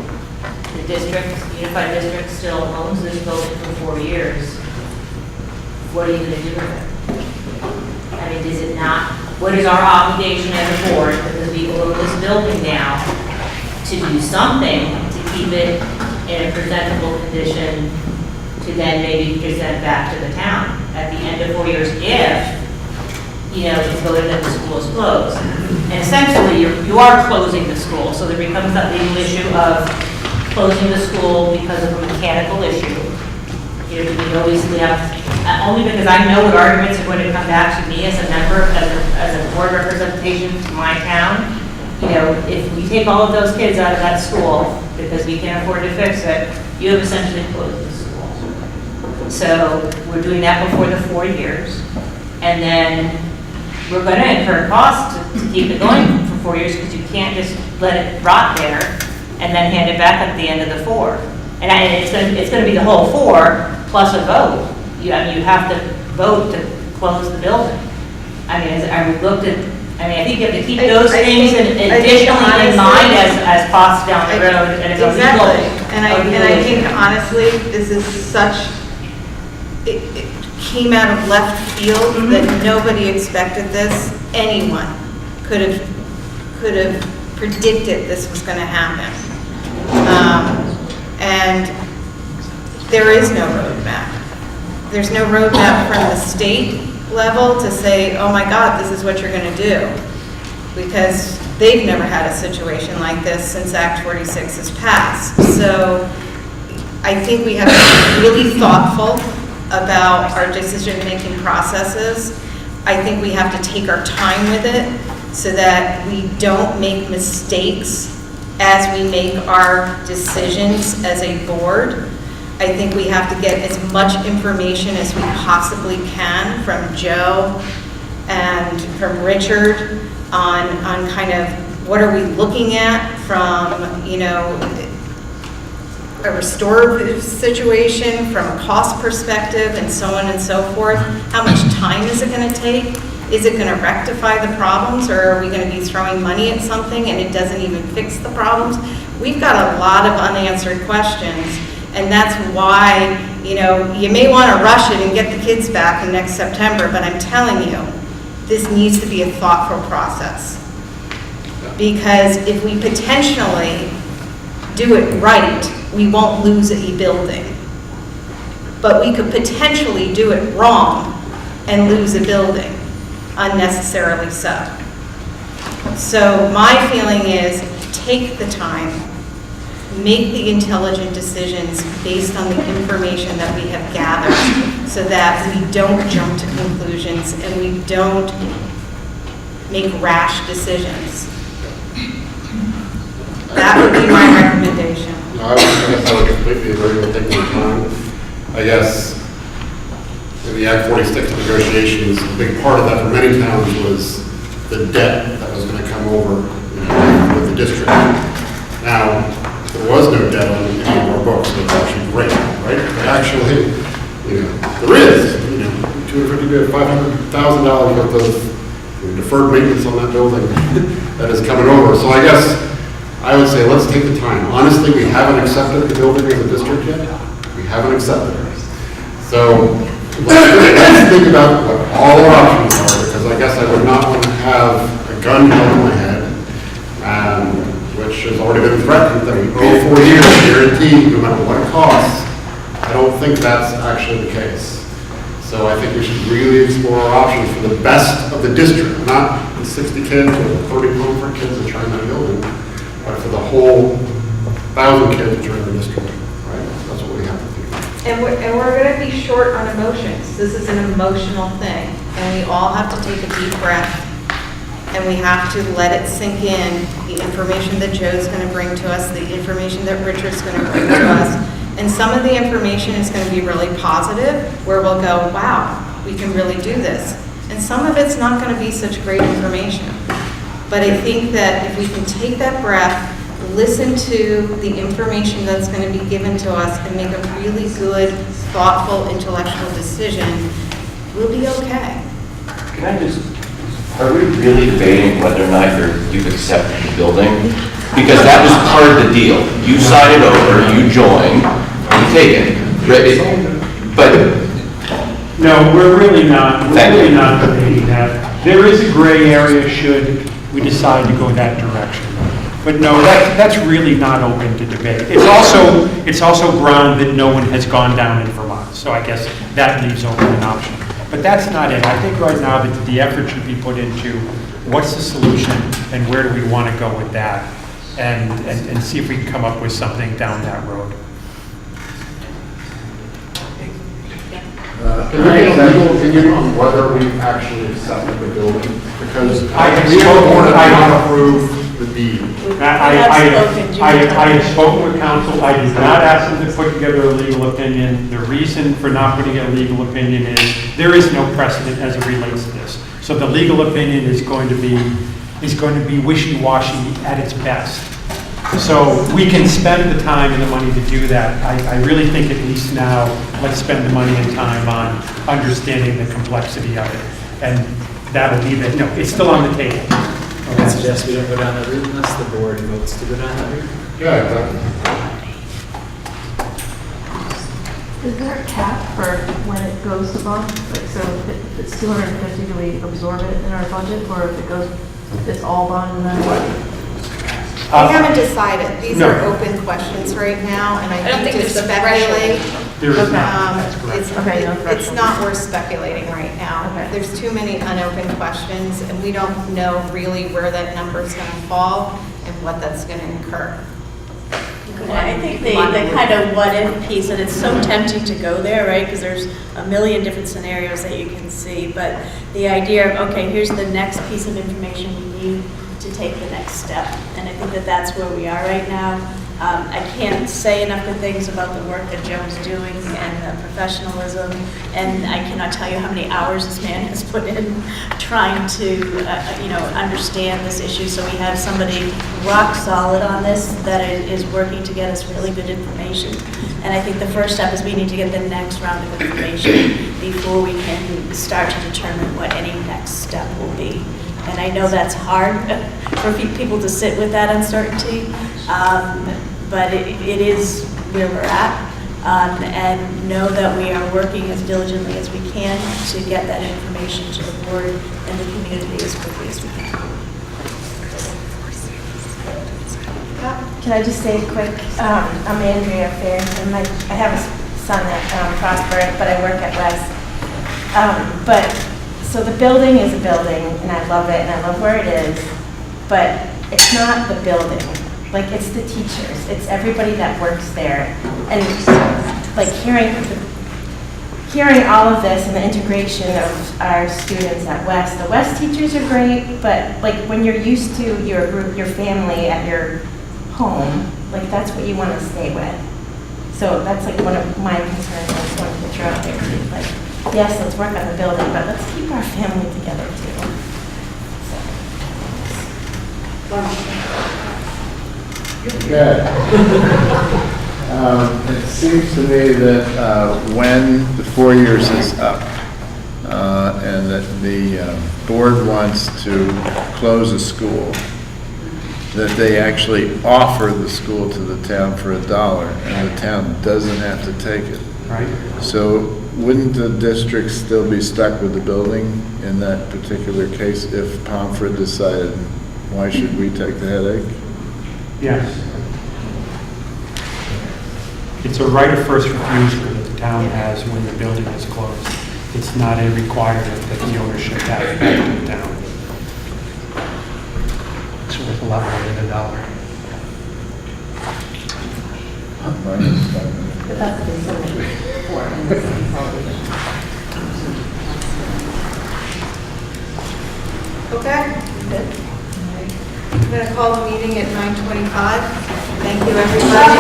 S6: The district, Unified District still owns this building for 4 years. What are you going to do with it? I mean, is it not, what is our obligation as a board, because we own this building now, to do something to keep it in a presentable condition to then maybe present back to the town at the end of 4 years if, it's voted that the school is closed. And essentially, you are closing the school, so there becomes that legal issue of closing the school because of a mechanical issue. We always have, only because I know what arguments are going to come back to me as a member, as a board representation to my town. If we take all of those kids out of that school because we can't afford to fix it, you have essentially closed the school. So we're doing that before the 4 years. And then we're going to incur costs to keep it going for 4 years because you can't just let it rot there and then hand it back at the end of the 4. And it's going to be the whole 4 plus a vote. You have to vote to close the building. I think you have to keep those things additionally in mind as costs down the road. And
S1: Exactly. And I think honestly, this is such, it came out of left field that nobody expected this. Anyone could have predicted this was going to happen. And there is no roadmap. There's no roadmap from the state level to say, oh my God, this is what you're going to do. Because they've never had a situation like this since Act 46 is passed. So I think we have to be really thoughtful about our decision-making processes. I think we have to take our time with it so that we don't make mistakes as we make our decisions as a board. I think we have to get as much information as we possibly can from Joe and from Richard on kind of what are we looking at from, a restorative situation, from a cost perspective, and so on and so forth. How much time is it going to take? Is it going to rectify the problems, or are we going to be throwing money at something and it doesn't even fix the problems? We've got a lot of unanswered questions, and that's why, you may want to rush it and get the kids back in next September, but I'm telling you, this needs to be a thoughtful process. Because if we potentially do it right, we won't lose a building. But we could potentially do it wrong and lose a building, unnecessarily so. So my feeling is take the time, make the intelligent decisions based on the information that we have gathered so that we don't jump to conclusions and we don't make rash decisions. That would be my recommendation.
S18: No, I guess I would completely agree with taking the time. I guess in the Act 46 negotiations, a big part of that for many towns was the debt that was going to come over with the district. Now, there was no debt on any of our books, so it's actually great, right? But actually, there is, $250,000 to $500,000 worth of deferred maintenance on that building that is coming over. So I guess I would say let's take the time. Honestly, we haven't accepted the building as a district yet. We haven't accepted it. So let's think about what all our options are, because I guess I would not want to have a gun held in my head, which has already been threatened, that we go 4 years guaranteed, no matter what it costs, don't think that's actually the case. So I think we should really explore our options for the best of the district, not the 60 kids or 30 Pomfret kids that are in that building, but for the whole 1,000 kids that are in the district, right? That's what we have to do.
S1: And we're going to be short on emotions. This is an emotional thing, and we all have to take a deep breath, and we have to let it sink in, the information that Joe's going to bring to us, the information that Richard's going to bring to us. And some of the information is going to be really positive, where we'll go, wow, we can really do this. And some of it's not going to be such great information. But I think that if we can take that breath, listen to the information that's going to be given to us, and make a really good, thoughtful, intellectual decision, we'll be okay.
S22: Can I just, are we really debating whether or not you've accepted the building? Because that was part of the deal. You sign it over, you join, you take it. But
S14: No, we're really not debating that. There is a gray area should we decide to go that direction. But no, that's really not open to debate. It's also ground that no one has gone down in Vermont, so I guess that leaves open an option. But that's not it. I think right now that the effort should be put into what's the solution and where do we want to go with that, and see if we can come up with something down that road.
S18: Can I get a legal opinion on whether we've actually accepted the building? Because
S14: I have
S18: we
S14: spoken-
S18: don't want to approve the deed.
S14: I have spoken with counsel. I did not ask them to put together a legal opinion. The reason for not putting a legal opinion is there is no precedent as it relates to this. So the legal opinion is going to be wishy-washy at its best. So we can spend the time and the money to do that. I really think at least now, let's spend the money and time on understanding the complexity of it. And that'll leave it, no, it's still on the table.
S9: I would suggest we don't go down that route unless the board votes to go down that route.
S18: Yeah, exactly.
S13: Is there a cap for when it goes to bond? Like, so if it's 250, do we absorb it in our budget, or if it's all bond and then what?
S21: We haven't decided. These
S14: No.
S21: are open questions right now, and I
S1: don't
S21: think
S1: think
S21: to
S1: there's a
S21: speculate,
S14: There is not. That's correct.
S21: it's not worth speculating right now. There's too many unopened questions, and we don't know really where that number is going to fall and what that's going to incur.
S12: I think the kind of what-if piece, and it's so tempting to go there, right? Because there's a million different scenarios that you can see. But the idea of, okay, here's the next piece of information we need to take the next step. And I think that that's where we are right now. I can't say enough good things about the work that Joe's doing and the professionalism. And I cannot tell you how many hours this man has put in trying to, understand this issue. So we have somebody rock solid on this that is working to get us really good information. And I think the first step is we need to get the next round of information before we can start to determine what any next step will be. And I know that's hard for people to sit with that uncertainty, but it is where we're at. And know that we are working as diligently as we can to get that information to the board and the community as quickly as we can.
S23: Can I just say quick, I'm Andrea Farrington. I have a son at Prosper, but I work at West. So the building is a building, and I love it, and I love where it is, but it's not the building. Like, it's the teachers, it's everybody that works there. And like hearing all of this and the integration of our students at West, the West teachers are great, but like when you're used to your group, your family at your home, like that's what you want to stay with. So that's like one of my concerns. I just wanted to throw out there too. Like, yes, let's work on the building, but let's keep our family together too.
S24: Okay. It seems to me that when the 4 years is up and that the board wants to close a school, that they actually offer the school to the town for $1 and the town doesn't have to take it.
S14: Right.
S24: So wouldn't the district still be stuck with the building in that particular case if Pomfret decided, why should we take the headache?
S14: Yes. It's a right of first refusal that town has when the building is closed. It's not a requirement that the ownership have back in the town. It's worth a lot more than $1.
S13: But that's the facility for it in the city hall.
S1: Okay? Good. I'm going to call the meeting at 9:25. Thank you, everybody.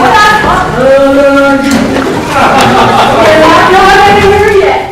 S13: We're not going anywhere yet.